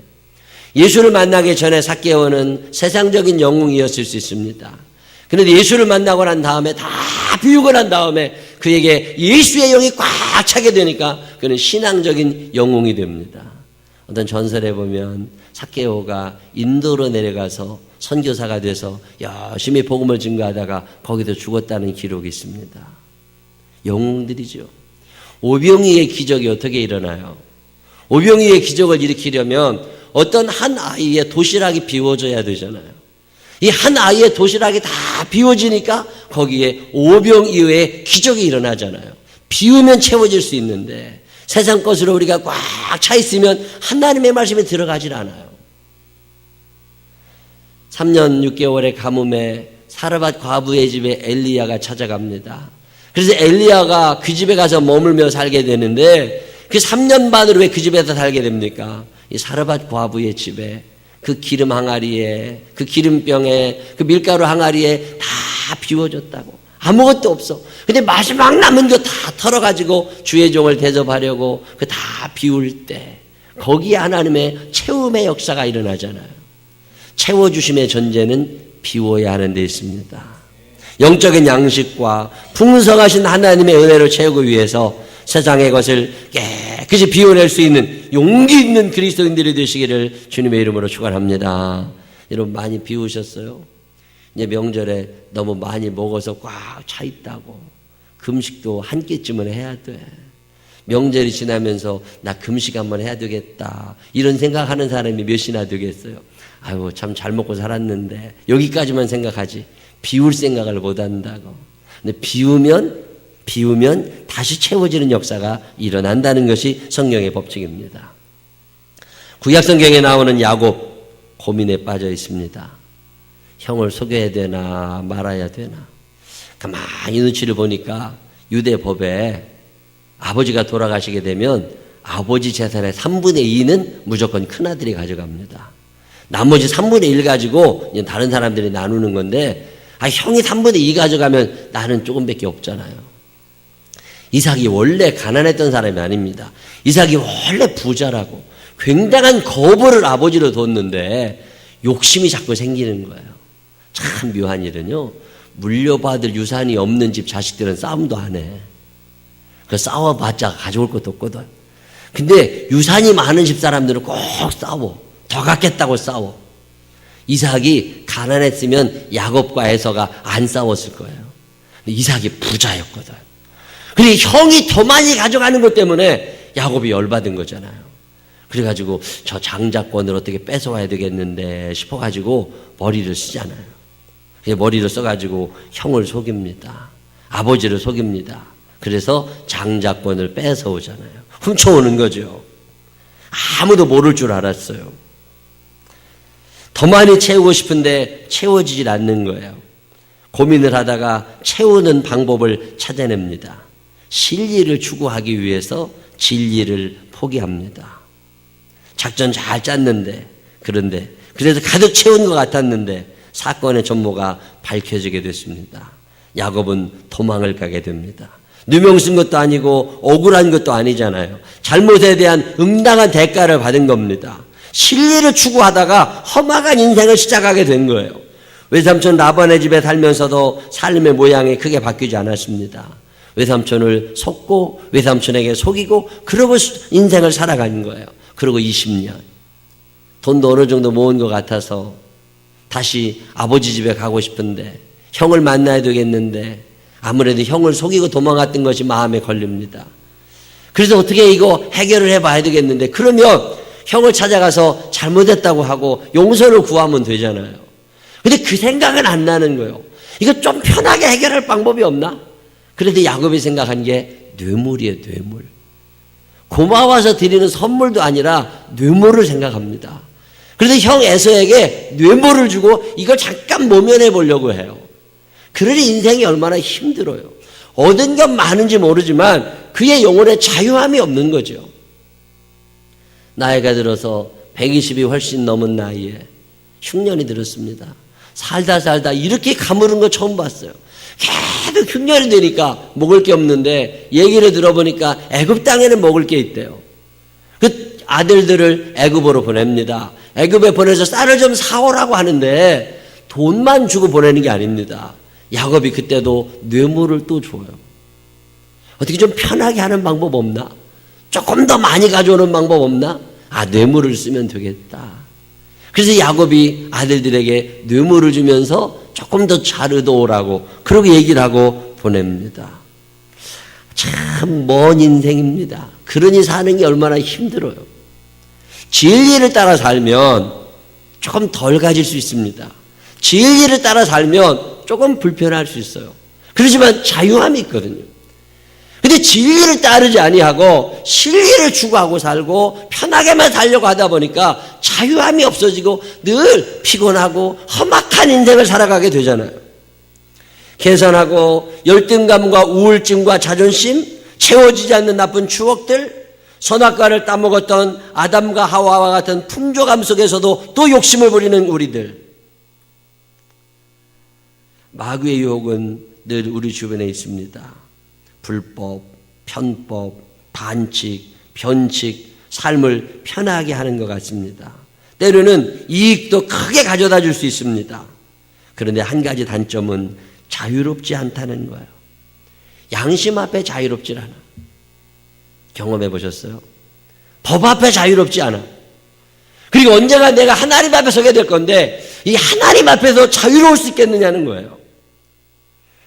예수를 만나기 전에 삭개오는 세상적인 영웅이었을 수 있습니다. 그런데 예수를 만나고 난 다음에 다 비우고 난 다음에 그에게 예수의 영이 꽉 차게 되니까 그는 신앙적인 영웅이 됩니다. 어떤 전설에 보면 삭개오가 인도로 내려가서 선교사가 돼서 열심히 복음을 증거하다가 거기서 죽었다는 기록이 있습니다. 영웅들이죠. 오병이의 기적이 어떻게 일어나요? 오병이의 기적을 일으키려면 어떤 한 아이의 도시락이 비워져야 되잖아요. 이 한 아이의 도시락이 다 비워지니까 거기에 오병이의 기적이 일어나잖아요. 비우면 채워질 수 있는데 세상 것으로 우리가 꽉 차 있으면 하나님의 말씀이 들어가질 않아요. 3년 6개월의 가뭄에 사르밧 과부의 집에 엘리야가 찾아갑니다. 그래서 엘리야가 그 집에 가서 머물며 살게 되는데 그 3년 반으로 왜 그 집에서 살게 됩니까? 이 사르밧 과부의 집에 그 기름 항아리에 그 기름병에 그 밀가루 항아리에 다 비워졌다고. 아무것도 없어. 근데 마지막 남은 거 다 털어가지고 주의 종을 대접하려고 그 다 비울 때 거기에 하나님의 채움의 역사가 일어나잖아요. 채워주심의 전제는 비워야 하는 데 있습니다. 영적인 양식과 풍성하신 하나님의 은혜로 채우기 위해서 세상의 것을 깨끗이 비워낼 수 있는 용기 있는 그리스도인들이 되시기를 주님의 이름으로 축원합니다. 여러분 많이 비우셨어요? 이제 명절에 너무 많이 먹어서 꽉 차 있다고. 금식도 한 끼쯤은 해야 돼. 명절이 지나면서 나 금식 한번 해야 되겠다. 이런 생각하는 사람이 몇이나 되겠어요. 아유 참 잘 먹고 살았는데 여기까지만 생각하지. 비울 생각을 못 한다고. 근데 비우면 다시 채워지는 역사가 일어난다는 것이 성경의 법칙입니다. 구약성경에 나오는 야곱 고민에 빠져 있습니다. 형을 속여야 되나 말아야 되나. 가만히 눈치를 보니까 유대법에 아버지가 돌아가시게 되면 아버지 재산의 3분의 2는 무조건 큰아들이 가져갑니다. 나머지 3분의 1 가지고 다른 사람들이 나누는 건데 형이 3분의 2 가져가면 나는 조금밖에 없잖아요. 이삭이 원래 가난했던 사람이 아닙니다. 이삭이 원래 부자라고 굉장한 거부를 아버지로 뒀는데 욕심이 자꾸 생기는 거예요. 참 묘한 일은요. 물려받을 유산이 없는 집 자식들은 싸움도 안 해. 그 싸워봤자 가져올 것도 없거든. 근데 유산이 많은 집 사람들은 꼭 싸워. 더 갖겠다고 싸워. 이삭이 가난했으면 야곱과 에서가 안 싸웠을 거예요. 근데 이삭이 부자였거든. 그리고 형이 더 많이 가져가는 것 때문에 야곱이 열받은 거잖아요. 그래가지고 저 장자권을 어떻게 뺏어와야 되겠는데 싶어가지고 머리를 쓰잖아요. 머리를 써가지고 형을 속입니다. 아버지를 속입니다. 그래서 장자권을 뺏어오잖아요. 훔쳐오는 거죠. 아무도 모를 줄 알았어요. 더 많이 채우고 싶은데 채워지질 않는 거예요. 고민을 하다가 채우는 방법을 찾아냅니다. 실리를 추구하기 위해서 진리를 포기합니다. 작전 잘 짰는데 그래서 가득 채운 것 같았는데 사건의 전모가 밝혀지게 됐습니다. 야곱은 도망을 가게 됩니다. 누명 쓴 것도 아니고 억울한 것도 아니잖아요. 잘못에 대한 응당한 대가를 받은 겁니다. 진리를 추구하다가 험악한 인생을 시작하게 된 거예요. 외삼촌 라반의 집에 살면서도 삶의 모양이 크게 바뀌지 않았습니다. 외삼촌을 속고 외삼촌에게 속이고 그러고 인생을 살아가는 거예요. 그러고 20년 돈도 어느 정도 모은 것 같아서 다시 아버지 집에 가고 싶은데 형을 만나야 되겠는데 아무래도 형을 속이고 도망갔던 것이 마음에 걸립니다. 그래서 어떻게 이거 해결을 해봐야 되겠는데 그러면 형을 찾아가서 잘못했다고 하고 용서를 구하면 되잖아요. 근데 그 생각은 안 나는 거예요. 이거 좀 편하게 해결할 방법이 없나? 그래도 야곱이 생각한 게 뇌물이에요, 뇌물. 고마워서 드리는 선물도 아니라 뇌물을 생각합니다. 그래서 형 에서에게 뇌물을 주고 이걸 잠깐 모면해 보려고 해요. 그러니 인생이 얼마나 힘들어요. 얻은 건 많은지 모르지만 그의 영혼에 자유함이 없는 거죠. 나이가 들어서 120이 훨씬 넘은 나이에 흉년이 들었습니다. 살다 이렇게 가무른 거 처음 봤어요. 계속 흉년이 되니까 먹을 게 없는데 얘기를 들어보니까 애굽 땅에는 먹을 게 있대요. 그 아들들을 애굽으로 보냅니다. 애굽에 보내서 쌀을 좀 사오라고 하는데 돈만 주고 보내는 게 아닙니다. 야곱이 그때도 뇌물을 또 줘요. 어떻게 좀 편하게 하는 방법 없나? 조금 더 많이 가져오는 방법 없나? 뇌물을 쓰면 되겠다. 그래서 야곱이 아들들에게 뇌물을 주면서 조금 더 잘 얻어오라고 그렇게 얘기를 하고 보냅니다. 참 먼 인생입니다. 그러니 사는 게 얼마나 힘들어요. 진리를 따라 살면 조금 덜 가질 수 있습니다. 진리를 따라 살면 조금 불편할 수 있어요. 그렇지만 자유함이 있거든요. 근데 진리를 따르지 아니하고 진리를 추구하고 살고 편하게만 살려고 하다 보니까 자유함이 없어지고 늘 피곤하고 험악한 인생을 살아가게 되잖아요. 계산하고 열등감과 우울증과 자존심, 채워지지 않는 나쁜 추억들, 선악과를 따먹었던 아담과 하와와 같은 풍조감 속에서도 또 욕심을 부리는 우리들. 마귀의 유혹은 늘 우리 주변에 있습니다. 불법, 편법, 반칙, 변칙, 삶을 편하게 하는 것 같습니다. 때로는 이익도 크게 가져다 줄 수 있습니다. 그런데 한 가지 단점은 자유롭지 않다는 거예요. 양심 앞에 자유롭지 않아. 경험해 보셨어요? 법 앞에 자유롭지 않아. 그리고 언젠가 내가 하나님 앞에 서게 될 건데 이 하나님 앞에서 자유로울 수 있겠느냐는 거예요.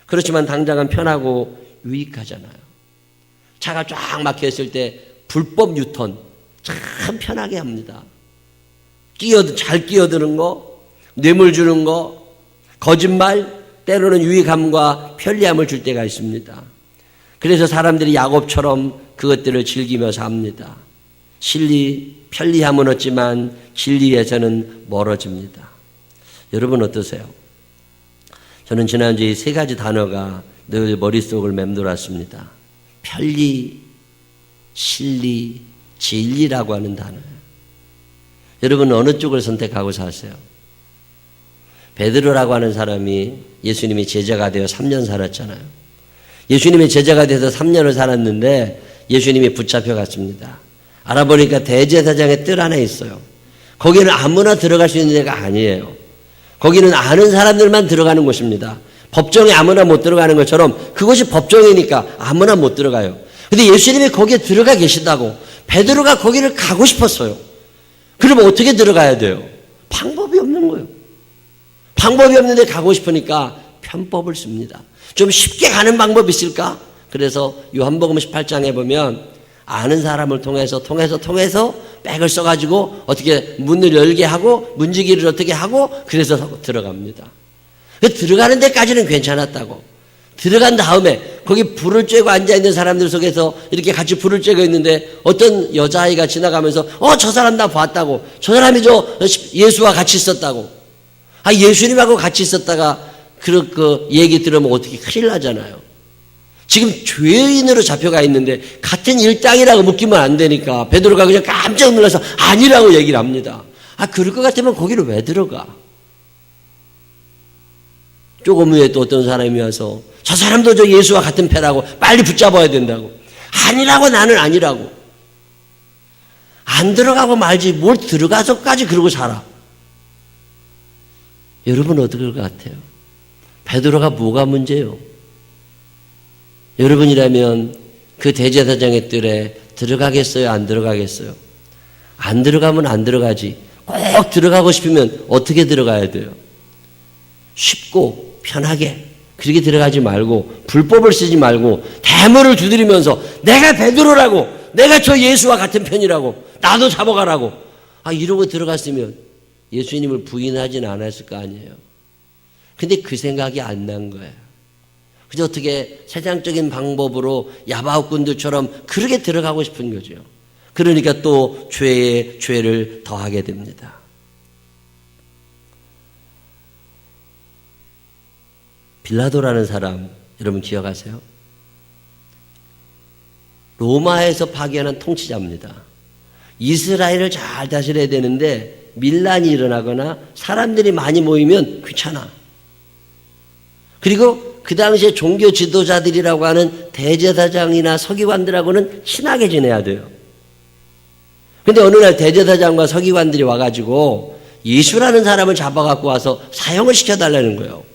그렇지만 당장은 편하고 유익하잖아요. 차가 쫙 막혀있을 때 불법 유턴 참 편하게 합니다. 잘 끼어드는 거, 뇌물 주는 거, 거짓말, 때로는 유익함과 편리함을 줄 때가 있습니다. 그래서 사람들이 야곱처럼 그것들을 즐기며 삽니다. 편리함은 얻지만 진리에서는 멀어집니다. 여러분 어떠세요? 저는 지난주에 세 가지 단어가 늘 머릿속을 맴돌았습니다. 편리, 진리, 진리라고 하는 단어예요. 여러분 어느 쪽을 선택하고 사세요? 베드로라고 하는 사람이 예수님이 제자가 되어 3년 살았잖아요. 예수님의 제자가 돼서 3년을 살았는데 예수님이 붙잡혀 갔습니다. 알아보니까 대제사장의 뜰 안에 있어요. 거기는 아무나 들어갈 수 있는 데가 아니에요. 거기는 아는 사람들만 들어가는 곳입니다. 법정에 아무나 못 들어가는 것처럼 그것이 법정이니까 아무나 못 들어가요. 근데 예수님이 거기에 들어가 계시다고 베드로가 거기를 가고 싶었어요. 그러면 어떻게 들어가야 돼요? 방법이 없는 거예요. 방법이 없는데 가고 싶으니까 편법을 씁니다. 좀 쉽게 가는 방법이 있을까? 그래서 요한복음 18장에 보면 아는 사람을 통해서 백을 써가지고 어떻게 문을 열게 하고 문지기를 어떻게 하고 그래서 들어갑니다. 들어가는 데까지는 괜찮았다고. 들어간 다음에 거기 불을 쬐고 앉아있는 사람들 속에서 이렇게 같이 불을 쬐고 있는데 어떤 여자아이가 지나가면서 저 사람 나 봤다고. 저 사람이 예수와 같이 있었다고. 예수님하고 같이 있었다가 그 얘기 들으면 어떻게 큰일 나잖아요. 지금 죄인으로 잡혀가 있는데 같은 일당이라고 묶이면 안 되니까 베드로가 그냥 깜짝 놀라서 아니라고 얘기를 합니다. 그럴 것 같으면 거기를 왜 들어가? 조금 후에 또 어떤 사람이 와서 저 사람도 저 예수와 같은 패라고 빨리 붙잡아야 된다고. 아니라고 나는 아니라고. 안 들어가고 말지 뭘 들어가서까지 그러고 살아. 여러분 어떨 것 같아요? 베드로가 뭐가 문제예요? 여러분이라면 그 대제사장의 뜰에 들어가겠어요? 안 들어가겠어요? 안 들어가면 안 들어가지. 꼭 들어가고 싶으면 어떻게 들어가야 돼요? 쉽고 편하게 그렇게 들어가지 말고 불법을 쓰지 말고 대문을 두드리면서 내가 베드로라고, 내가 저 예수와 같은 편이라고, 나도 잡아가라고 이러고 들어갔으면 예수님을 부인하진 않았을 거 아니에요. 근데 그 생각이 안 난 거예요. 그저 어떻게 세상적인 방법으로 야바웃꾼들처럼 그렇게 들어가고 싶은 거죠. 그러니까 또 죄에 죄를 더하게 됩니다. 빌라도라는 사람 여러분 기억하세요? 로마에서 파견한 통치자입니다. 이스라엘을 잘 다스려야 되는데 밀란이 일어나거나 사람들이 많이 모이면 귀찮아. 그리고 그 당시에 종교 지도자들이라고 하는 대제사장이나 서기관들하고는 친하게 지내야 돼요. 근데 어느 날 대제사장과 서기관들이 와가지고 예수라는 사람을 잡아갖고 와서 사형을 시켜달라는 거예요.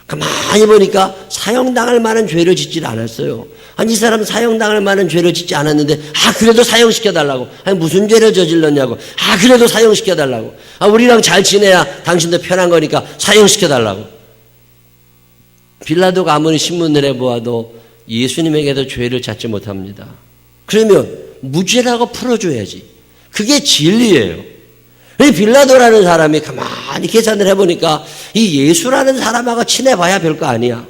가만히 보니까 사형당할 만한 죄를 짓질 않았어요. 아니, 이 사람은 사형당할 만한 죄를 짓지 않았는데, 그래도 사형시켜달라고. 아니, 무슨 죄를 저질렀냐고. 그래도 사형시켜달라고. 우리랑 잘 지내야 당신도 편한 거니까 사형시켜달라고. 빌라도가 아무리 신문을 해보아도 예수님에게도 죄를 찾지 못합니다. 그러면 무죄라고 풀어줘야지. 그게 진리예요. 빌라도라는 사람이 가만히 계산을 해보니까 이 예수라는 사람하고 친해봐야 별거 아니야.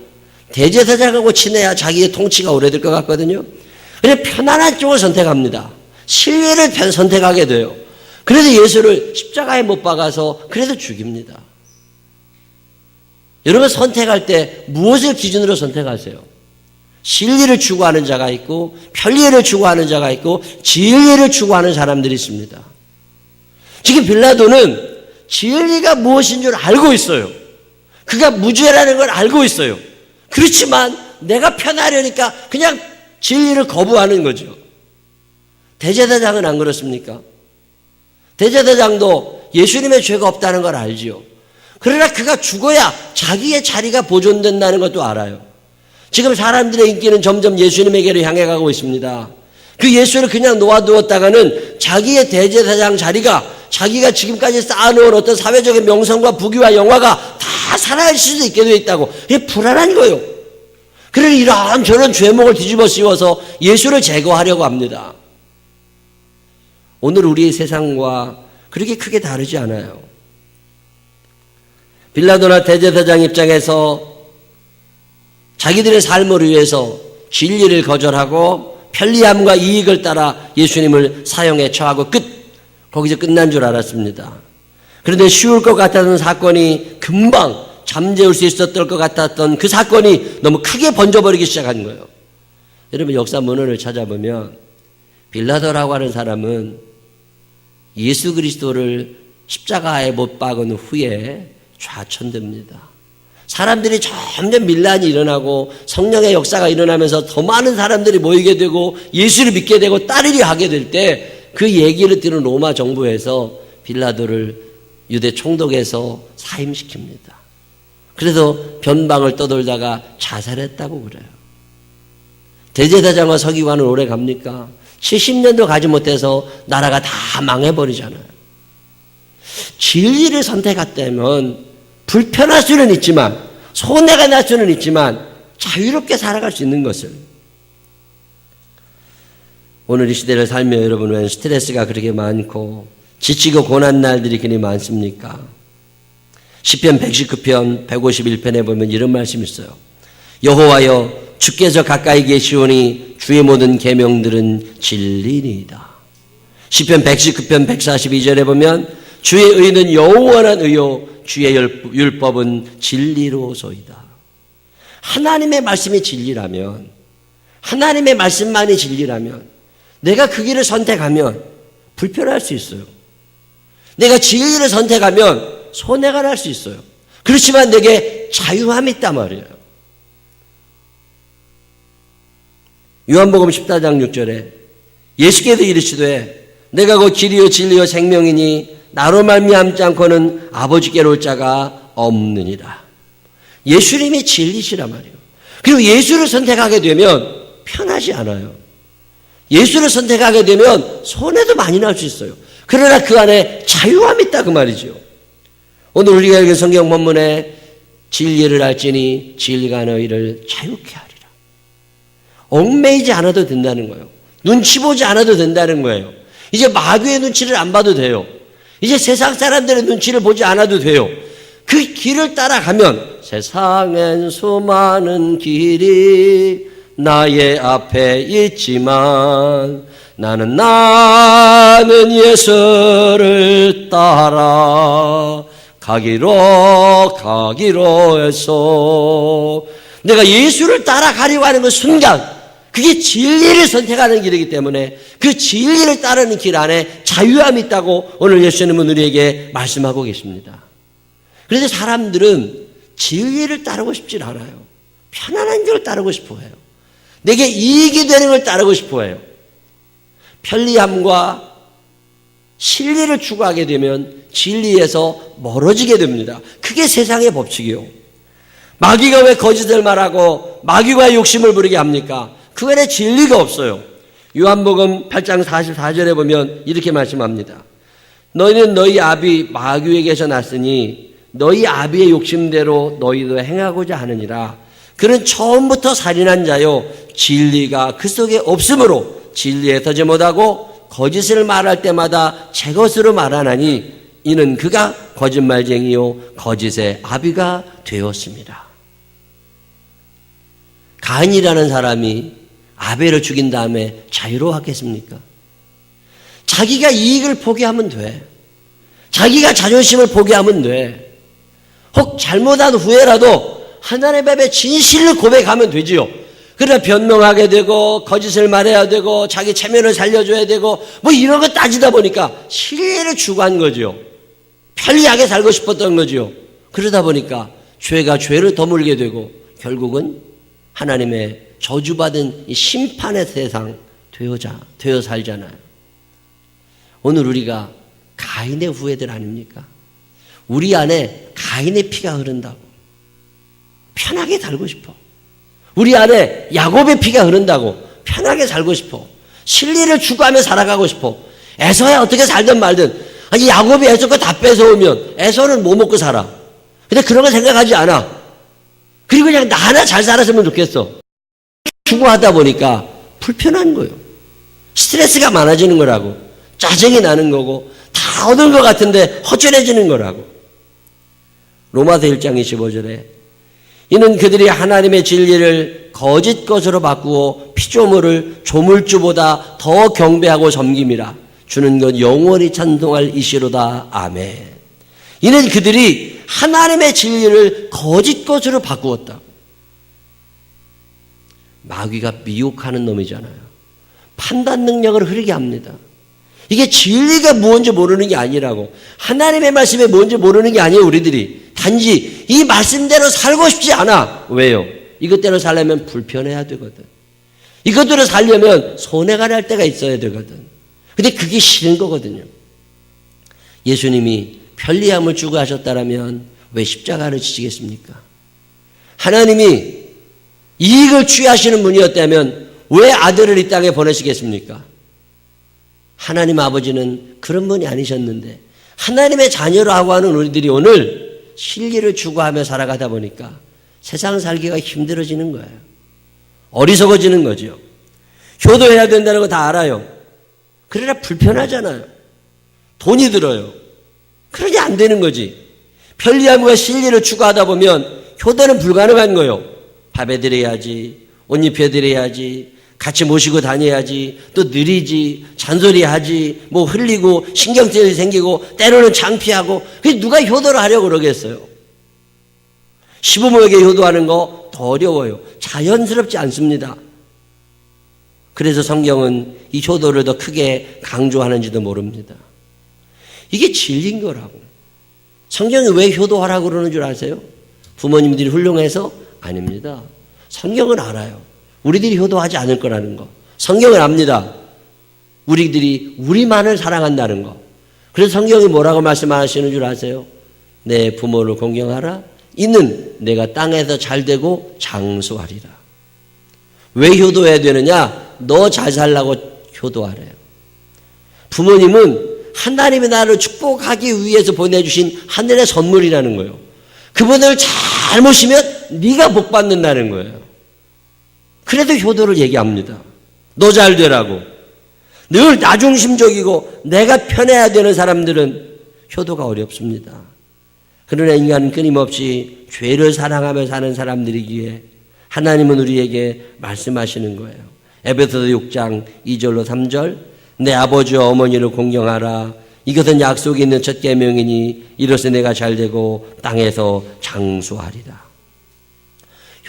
대제사장하고 친해야 자기의 통치가 오래될 것 같거든요. 그래서 편안한 쪽을 선택합니다. 신뢰를 선택하게 돼요. 그래서 예수를 십자가에 못 박아서 그래서 죽입니다. 여러분 선택할 때 무엇을 기준으로 선택하세요? 진리를 추구하는 자가 있고 편리를 추구하는 자가 있고 진리를 추구하는 사람들이 있습니다. 지금 빌라도는 진리가 무엇인 줄 알고 있어요. 그가 무죄라는 걸 알고 있어요. 그렇지만 내가 편하려니까 그냥 진리를 거부하는 거죠. 대제사장은 안 그렇습니까? 대제사장도 예수님의 죄가 없다는 걸 알지요. 그러나 그가 죽어야 자기의 자리가 보존된다는 것도 알아요. 지금 사람들의 인기는 점점 예수님에게로 향해 가고 있습니다. 그 예수를 그냥 놓아두었다가는 자기의 대제사장 자리가 자기가 지금까지 쌓아놓은 어떤 사회적인 명성과 부귀와 영화가 다 사라질 수도 있게 되어 있다고. 이게 불안한 거예요. 그래서 이런저런 죄목을 뒤집어 씌워서 예수를 제거하려고 합니다. 오늘 우리의 세상과 그렇게 크게 다르지 않아요. 빌라도나 대제사장 입장에서 자기들의 삶을 위해서 진리를 거절하고 편리함과 이익을 따라 예수님을 사형에 처하고 거기서 끝난 줄 알았습니다. 그런데 쉬울 것 같았던 사건이 금방 잠재울 수 있었던 것 같았던 그 사건이 너무 크게 번져버리기 시작한 거예요. 여러분 역사 문헌을 찾아보면 빌라도라고 하는 사람은 예수 그리스도를 십자가에 못 박은 후에 좌천됩니다. 사람들이 점점 밀란이 일어나고 성령의 역사가 일어나면서 더 많은 사람들이 모이게 되고 예수를 믿게 되고 따르려 하게 될 때 그 얘기를 들은 로마 정부에서 빌라도를 유대 총독에서 사임시킵니다. 그래서 변방을 떠돌다가 자살했다고 그래요. 대제사장과 서기관은 오래 갑니까? 70년도 가지 못해서 나라가 다 망해버리잖아요. 진리를 선택했다면 불편할 수는 있지만 손해가 날 수는 있지만 자유롭게 살아갈 수 있는 것을. 오늘 이 시대를 살며 여러분 왜 스트레스가 그렇게 많고 지치고 고난 날들이 그리 많습니까? 시편 119편 151편에 보면 이런 말씀이 있어요. 여호와여 주께서 가까이 계시오니 주의 모든 계명들은 진리니이다. 시편 119편 142절에 보면 주의 의는 영원한 의요 주의 율법은 진리로소이다. 하나님의 말씀이 진리라면, 하나님의 말씀만이 진리라면 내가 그 길을 선택하면 불편할 수 있어요. 내가 진리를 선택하면 손해가 날 수 있어요. 그렇지만 내게 자유함이 있단 말이에요. 요한복음 14장 6절에 예수께서 이르시되 내가 곧 길이요 진리요 생명이니 나로 말미암지 않고는 아버지께로 올 자가 없느니라. 예수님이 진리시란 말이에요. 그리고 예수를 선택하게 되면 편하지 않아요. 예수를 선택하게 되면 손해도 많이 날 수 있어요. 그러나 그 안에 자유함이 있다 그 말이죠. 오늘 우리가 읽은 성경 본문에 진리를 알지니 진리가 너희를 자유케 하리라. 얽매이지 않아도 된다는 거예요. 눈치 보지 않아도 된다는 거예요. 이제 마귀의 눈치를 안 봐도 돼요. 이제 세상 사람들의 눈치를 보지 않아도 돼요. 그 길을 따라가면 세상엔 수많은 길이 나의 앞에 있지만 나는 예수를 따라 가기로 해서 내가 예수를 따라가려고 하는 그 순간 그게 진리를 선택하는 길이기 때문에 그 진리를 따르는 길 안에 자유함이 있다고 오늘 예수님은 우리에게 말씀하고 계십니다. 그런데 사람들은 진리를 따르고 싶지 않아요. 편안한 길을 따르고 싶어 해요. 내게 이익이 되는 걸 따르고 싶어 해요. 편리함과 진리를 추구하게 되면 진리에서 멀어지게 됩니다. 그게 세상의 법칙이요. 마귀가 왜 거짓을 말하고 마귀가 욕심을 부리게 합니까? 그 안에 진리가 없어요. 요한복음 8장 44절에 보면 이렇게 말씀합니다. 너희는 너희 아비 마귀에게서 났으니 너희 아비의 욕심대로 너희도 행하고자 하느니라. 그는 처음부터 살인한 자요 진리가 그 속에 없으므로 진리에 서지 못하고 거짓을 말할 때마다 제 것으로 말하나니 이는 그가 거짓말쟁이요 거짓의 아비가 되었습니다. 가인이라는 사람이 아벨을 죽인 다음에 자유로웠겠습니까? 자기가 이익을 포기하면 돼. 자기가 자존심을 포기하면 돼. 혹 잘못한 후에라도 하나님 앞에 진실을 고백하면 되지요. 그러나 변명하게 되고 거짓을 말해야 되고 자기 체면을 살려줘야 되고 뭐 이런 거 따지다 보니까 신뢰를 추구한 거죠. 편리하게 살고 싶었던 거죠. 그러다 보니까 죄가 죄를 더물게 되고 결국은 하나님의 저주받은 이 심판의 세상 되어 살잖아요. 오늘 우리가 가인의 후예들 아닙니까? 우리 안에 가인의 피가 흐른다고. 편하게 살고 싶어. 우리 안에 야곱의 피가 흐른다고. 편하게 살고 싶어. 진리를 추구하며 살아가고 싶어. 에서야 어떻게 살든 말든. 아니 야곱이 에서 거 다 뺏어오면 에서는 뭐 먹고 살아. 근데 그런 거 생각하지 않아. 그리고 그냥 나 하나 잘 살았으면 좋겠어. 추구하다 보니까 불편한 거예요. 스트레스가 많아지는 거라고. 짜증이 나는 거고 다 얻은 것 같은데 허전해지는 거라고. 로마서 1장 25절에 이는 그들이 하나님의 진리를 거짓 것으로 바꾸어 피조물을 조물주보다 더 경배하고 섬김이라. 주는 것 영원히 찬송할 이시로다. 아멘. 이는 그들이 하나님의 진리를 거짓 것으로 바꾸었다. 마귀가 미혹하는 놈이잖아요. 판단 능력을 흐르게 합니다. 이게 진리가 무엇인지 모르는 게 아니라고. 하나님의 말씀이 뭔지 모르는 게 아니에요. 우리들이 단지 이 말씀대로 살고 싶지 않아. 왜요? 이것대로 살려면 불편해야 되거든. 이것대로 살려면 손해가 날 때가 있어야 되거든. 근데 그게 싫은 거거든요. 예수님이 편리함을 추구하셨다면 왜 십자가를 지시겠습니까? 하나님이 이익을 취하시는 분이었다면 왜 아들을 이 땅에 보내시겠습니까? 하나님 아버지는 그런 분이 아니셨는데 하나님의 자녀라고 하는 우리들이 오늘 진리를 추구하며 살아가다 보니까 세상 살기가 힘들어지는 거예요. 어리석어지는 거죠. 효도해야 된다는 거 다 알아요. 그러나 불편하잖아요. 돈이 들어요. 그러니 안 되는 거지. 편리함과 진리를 추구하다 보면 효도는 불가능한 거예요. 밥 해드려야지, 옷 입혀드려야지, 같이 모시고 다녀야지, 또 느리지, 잔소리하지, 뭐 흘리고 신경질이 생기고 때로는 창피하고. 그게 누가 효도를 하려고 그러겠어요. 시부모에게 효도하는 거 더 어려워요. 자연스럽지 않습니다. 그래서 성경은 이 효도를 더 크게 강조하는지도 모릅니다. 이게 진리인 거라고. 성경이 왜 효도하라고 그러는 줄 아세요? 부모님들이 훌륭해서? 아닙니다. 성경은 알아요. 우리들이 효도하지 않을 거라는 거. 성경은 압니다. 우리들이 우리만을 사랑한다는 거. 그래서 성경이 뭐라고 말씀하시는 줄 아세요? 내 부모를 공경하라. 이는 내가 땅에서 잘되고 장수하리라. 왜 효도해야 되느냐? 너 잘 살라고 효도하래요. 부모님은 하나님의 나라를 축복하기 위해서 보내주신 하늘의 선물이라는 거예요. 그분을 잘 잘못이면 네가 복 받는다는 거예요. 그래도 효도를 얘기합니다. 너 잘 되라고. 늘 나중심적이고 내가 편해야 되는 사람들은 효도가 어렵습니다. 그러나 인간은 끊임없이 죄를 사랑하며 사는 사람들이기에 하나님은 우리에게 말씀하시는 거예요. 에베소서 6장 2절로 3절, 내 아버지와 어머니를 공경하라. 이것은 약속이 있는 첫 계명이니 이로써 내가 잘되고 땅에서 장수하리라.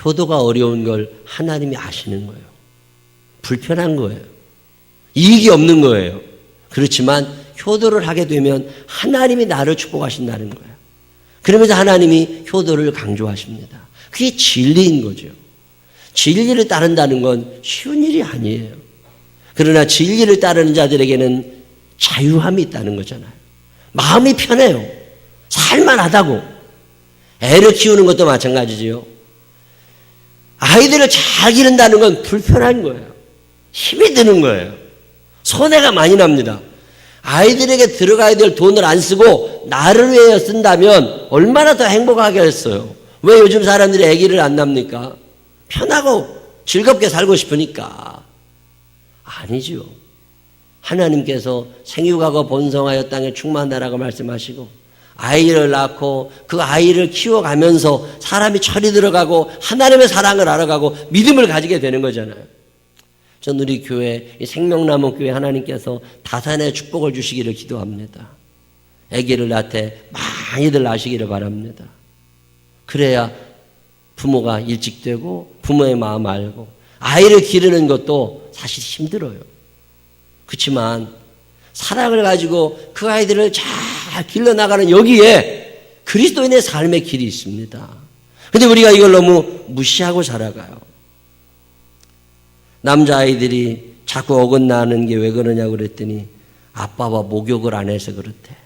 효도가 어려운 걸 하나님이 아시는 거예요. 불편한 거예요. 이익이 없는 거예요. 그렇지만 효도를 하게 되면 하나님이 나를 축복하신다는 거예요. 그러면서 하나님이 효도를 강조하십니다. 그게 진리인 거죠. 진리를 따른다는 건 쉬운 일이 아니에요. 그러나 진리를 따르는 자들에게는 자유함이 있다는 거잖아요. 마음이 편해요. 살만하다고. 애를 키우는 것도 마찬가지지요. 아이들을 잘 기른다는 건 불편한 거예요. 힘이 드는 거예요. 손해가 많이 납니다. 아이들에게 들어가야 될 돈을 안 쓰고 나를 위해 쓴다면 얼마나 더 행복하겠어요. 왜 요즘 사람들이 아기를 안 낳습니까? 편하고 즐겁게 살고 싶으니까. 아니죠. 하나님께서 생육하고 번성하여 땅에 충만하라고 말씀하시고 아이를 낳고 그 아이를 키워가면서 사람이 철이 들어가고 하나님의 사랑을 알아가고 믿음을 가지게 되는 거잖아요. 전 우리 교회 이 생명나무 교회 하나님께서 다산의 축복을 주시기를 기도합니다. 아기를 낳되 많이들 낳으시기를 바랍니다. 그래야 부모가 일찍 되고 부모의 마음 알고 아이를 기르는 것도 사실 힘들어요. 그렇지만 사랑을 가지고 그 아이들을 잘 길러나가는 여기에 그리스도인의 삶의 길이 있습니다. 그런데 우리가 이걸 너무 무시하고 살아가요. 남자아이들이 자꾸 어긋나는 게 왜 그러냐고 그랬더니 아빠와 목욕을 안 해서 그렇대.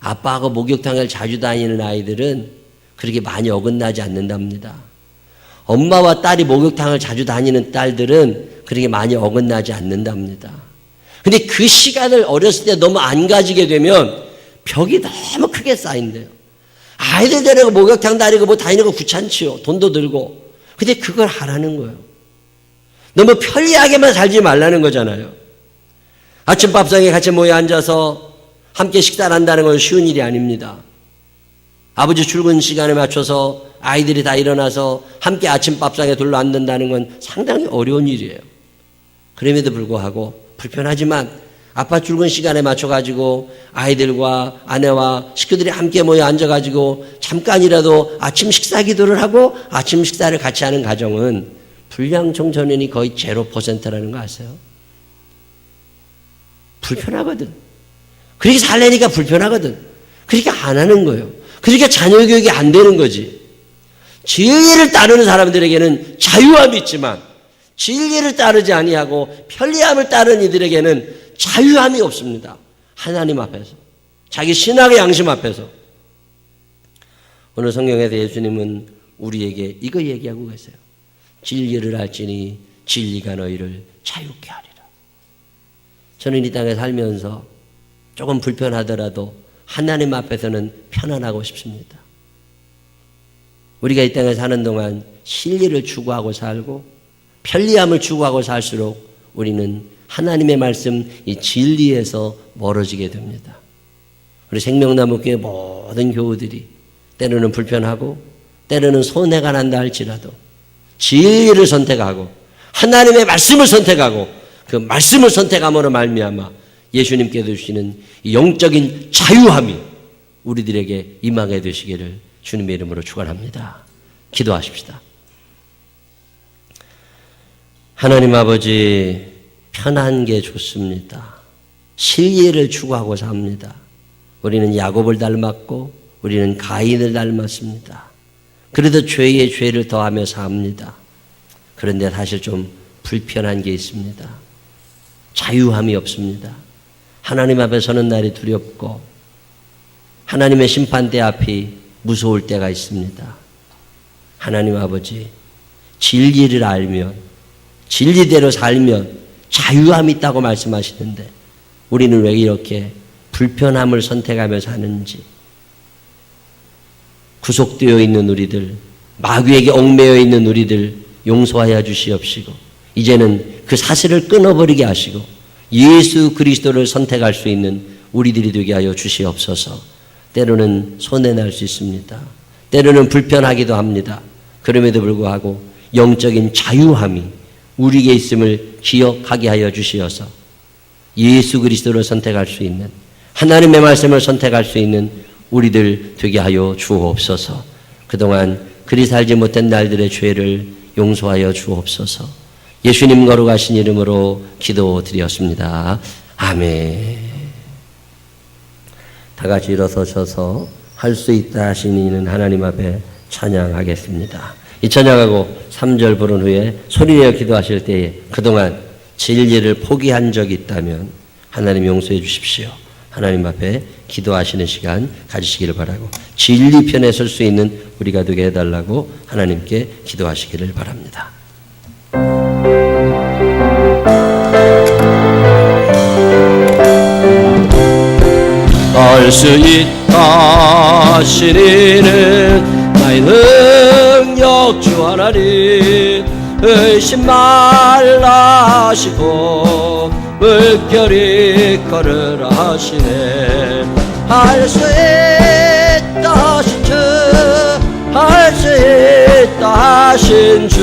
아빠하고 목욕탕을 자주 다니는 아이들은 그렇게 많이 어긋나지 않는답니다. 엄마와 딸이 목욕탕을 자주 다니는 딸들은 그렇게 많이 어긋나지 않는답니다. 근데 그 시간을 어렸을 때 너무 안 가지게 되면 벽이 너무 크게 쌓인대요. 아이들 데리고 목욕탕 다니고 뭐 다니는 거 귀찮지요. 돈도 들고. 근데 그걸 하라는 거예요. 너무 편리하게만 살지 말라는 거잖아요. 아침밥상에 같이 모여 앉아서 함께 식사를 한다는 건 쉬운 일이 아닙니다. 아버지 출근 시간에 맞춰서 아이들이 다 일어나서 함께 아침밥상에 둘러앉는다는 건 상당히 어려운 일이에요. 그럼에도 불구하고 불편하지만 아빠 출근 시간에 맞춰가지고 아이들과 아내와 식구들이 함께 모여 앉아가지고 잠깐이라도 아침 식사 기도를 하고 아침 식사를 같이 하는 가정은 불량 청소년이 거의 0%라는 거 아세요? 불편하거든. 그렇게 살려니까 불편하거든. 그러니까 안 하는 거예요. 그러니까 자녀 교육이 안 되는 거지. 진리를 따르는 사람들에게는 자유함이 있지만 진리를 따르지 아니하고 편리함을 따르는 이들에게는 자유함이 없습니다. 하나님 앞에서. 자기 신앙의 양심 앞에서. 오늘 성경에서 예수님은 우리에게 이거 얘기하고 계세요. 진리를 알지니 진리가 너희를 자유케 하리라. 저는 이 땅에 살면서 조금 불편하더라도 하나님 앞에서는 편안하고 싶습니다. 우리가 이 땅에 사는 동안 진리를 추구하고 살고 편리함을 추구하고 살수록 우리는 하나님의 말씀 이 진리에서 멀어지게 됩니다. 우리 생명나무 교회 모든 교우들이 때로는 불편하고 때로는 손해가 난다 할지라도 진리를 선택하고 하나님의 말씀을 선택하고 그 말씀을 선택함으로 말미암아 예수님께서 주시는 영적인 자유함이 우리들에게 임하게 되시기를 주님의 이름으로 축원합니다. 기도하십시다. 하나님 아버지, 편한 게 좋습니다. 진리를 추구하고 삽니다. 우리는 야곱을 닮았고 우리는 가인을 닮았습니다. 그래도 죄에 죄를 더하며 삽니다. 그런데 사실 좀 불편한 게 있습니다. 자유함이 없습니다. 하나님 앞에 서는 날이 두렵고 하나님의 심판대 앞이 무서울 때가 있습니다. 하나님 아버지, 진리를 알면 진리대로 살면 자유함이 있다고 말씀하시는데 우리는 왜 이렇게 불편함을 선택하며 사는지 구속되어 있는 우리들, 마귀에게 얽매여 있는 우리들 용서하여 주시옵시고, 이제는 그 사슬을 끊어버리게 하시고 예수 그리스도를 선택할 수 있는 우리들이 되게 하여 주시옵소서. 때로는 손해날 수 있습니다. 때로는 불편하기도 합니다. 그럼에도 불구하고 영적인 자유함이 우리에게 있음을 기억하게 하여 주시어서 예수 그리스도를 선택할 수 있는, 하나님의 말씀을 선택할 수 있는 우리들 되게 하여 주옵소서. 그동안 그리 살지 못한 날들의 죄를 용서하여 주옵소서. 예수님 거룩하신 이름으로 기도드렸습니다. 아멘. 다 같이 일어서셔서 할 수 있다 하신 이는 하나님 앞에 찬양하겠습니다. 이 찬양하고 3절 부른 후에 소리내어 기도하실 때에 그동안 진리를 포기한 적이 있다면 하나님 용서해 주십시오. 하나님 앞에 기도하시는 시간 가지시기를 바라고, 진리 편에 설 수 있는 우리가 되게 해달라고 하나님께 기도하시기를 바랍니다. 알 수 있다 하신 이는 나의 능력 주 하나님, 의심 말라 하시고 물결이 걸으라 하시네. 할 수 있다 하신 주, 할 수 있다 하신 주.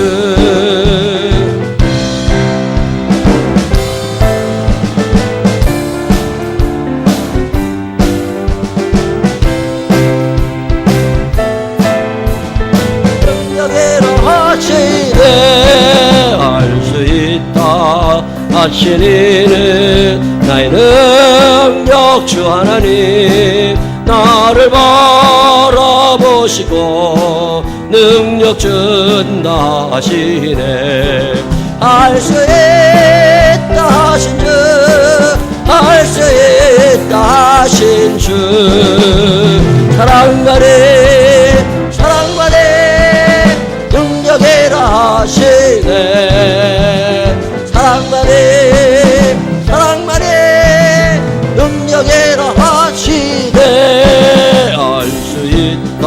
하신 이는 나의 능력 주 하나님, 나를 바라보시고 능력 준다 하시네. 할 수 있다 하신 주, 할 수 있다 하신 주. 사랑받네 사랑받네 능력이라 하시네. 사랑만해 사랑만해 능력이라 하시네. 알 수 있다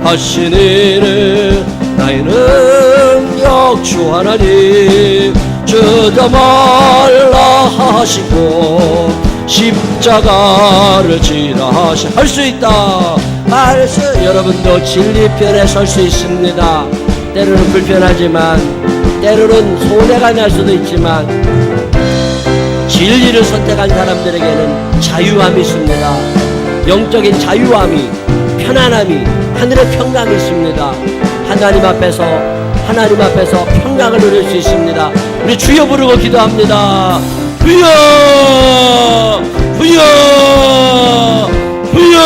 하신 이는 나의 능력 주 하나님, 주도 말라 하시고 십자가를 지라 하시. 할 수 있다 할 수. 여러분도 진리 편에 설 수 있습니다. 때로는 불편하지만, 때로는 손해가 날 수도 있지만 진리를 선택한 사람들에게는 자유함이 있습니다. 영적인 자유함이, 편안함이, 하늘의 평강이 있습니다. 하나님 앞에서 평강을 누릴 수 있습니다. 우리 주여 부르고 기도합니다. 주여 주여 주여.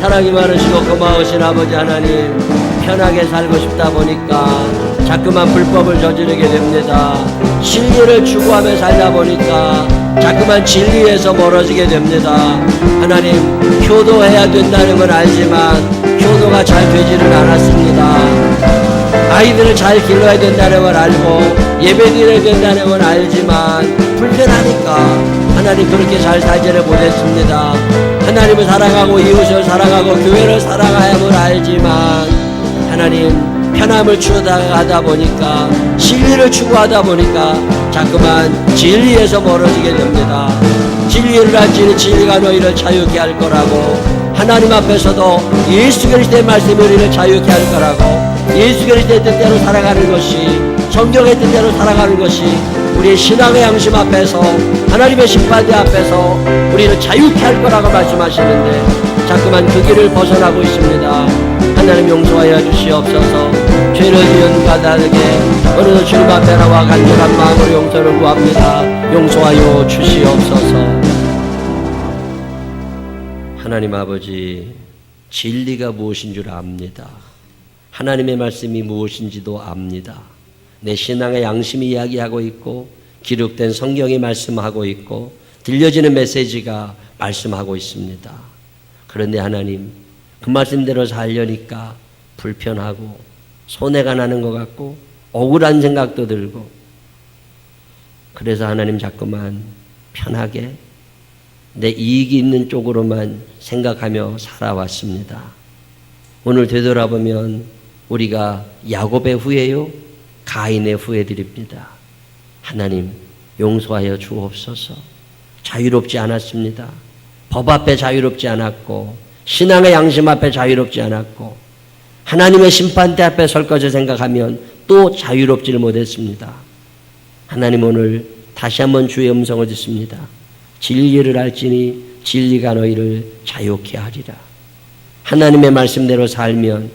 사랑이 많으시고 고마우신 아버지 하나님, 편하게 살고 싶다 보니까 자꾸만 불법을 저지르게 됩니다. 진리를 추구하며 살다 보니까 자꾸만 진리에서 멀어지게 됩니다. 하나님, 효도해야 된다는 건 알지만 효도가 잘 되지는 않았습니다. 아이들을 잘 길러야 된다는 걸 알고 예배드려야 된다는 건 알지만 불편하니까 하나님 그렇게 잘 살지를 못했습니다. 하나님을 사랑하고 이웃을 사랑하고 교회를 사랑함을 알지만 하나님, 편함을 추구하다 보니까, 진리를 추구하다 보니까 자꾸만 진리에서 멀어지게 됩니다. 진리를 알지니 진리가 너희를 자유케 할 거라고, 하나님 앞에서도 예수 그리스도의 말씀이 우리를 자유케 할 거라고, 예수 그리스도의 뜻대로 살아가는 것이, 성경의 뜻대로 살아가는 것이 우리의 신앙의 양심 앞에서, 하나님의 심판대 앞에서 우리를 자유케 할 거라고 말씀하시는데 자꾸만 그 길을 벗어나고 있습니다. 하나님 용서하여 주시옵소서. 죄를 지은 자들에게 오늘도 주님 앞에 나와 간절한 마음으로 용서를 구합니다. 용서하여 주시옵소서. 하나님 아버지, 진리가 무엇인 줄 압니다. 하나님의 말씀이 무엇인지도 압니다. 내 신앙의 양심이 이야기하고 있고 기록된 성경이 말씀하고 있고 들려지는 메시지가 말씀하고 있습니다. 그런데 하나님, 그 말씀대로 살려니까 불편하고 손해가 나는 것 같고 억울한 생각도 들고, 그래서 하나님 자꾸만 편하게 내 이익이 있는 쪽으로만 생각하며 살아왔습니다. 오늘 되돌아보면 우리가 야곱의 후예요? 가인의 후예들입니다. 하나님 용서하여 주옵소서. 자유롭지 않았습니다. 법 앞에 자유롭지 않았고 신앙의 양심 앞에 자유롭지 않았고 하나님의 심판대 앞에 설 것을 생각하면 또 자유롭지를 못했습니다. 하나님 오늘 다시 한번 주의 음성을 듣습니다. 진리를 알지니 진리가 너희를 자유케 하리라. 하나님의 말씀대로 살면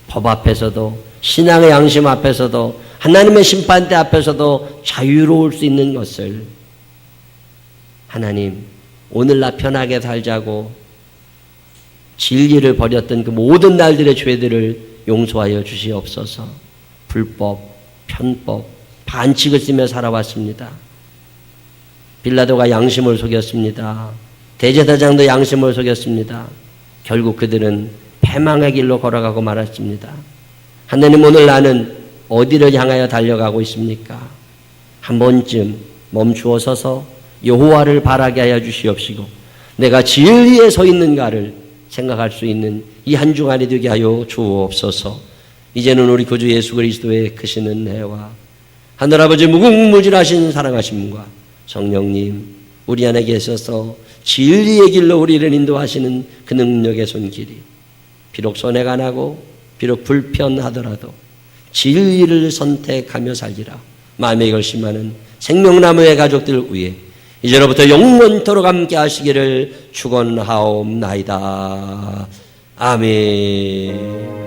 법 앞에서도 신앙의 양심 앞에서도 하나님의 심판대 앞에서도 자유로울 수 있는 것을 하나님 오늘 나 편하게 살자고 진리를 버렸던 그 모든 날들의 죄들을 용서하여 주시옵소서. 불법, 편법, 반칙을 쓰며 살아왔습니다. 빌라도가 양심을 속였습니다. 대제사장도 양심을 속였습니다. 결국 그들은 패망의 길로 걸어가고 말았습니다. 하나님 오늘 나는 어디를 향하여 달려가고 있습니까? 한 번쯤 멈추어 서서 여호와를 바라게 하여 주시옵시고 내가 진리에 서 있는가를 생각할 수 있는 이 한 주간이 되게 하여 주옵소서. 이제는 우리 구주 예수 그리스도의 크신 은혜와 하늘아버지 무궁무진하신 사랑하심과 성령님 우리 안에 계셔서 진리의 길로 우리를 인도하시는 그 능력의 손길이 비록 손해가 나고 비록 불편하더라도 진리를 선택하며 살리라. 마음에 결심하는 생명나무의 가족들 위해 이제로부터 영원토록 함께 하시기를 축원하옵나이다. 아멘.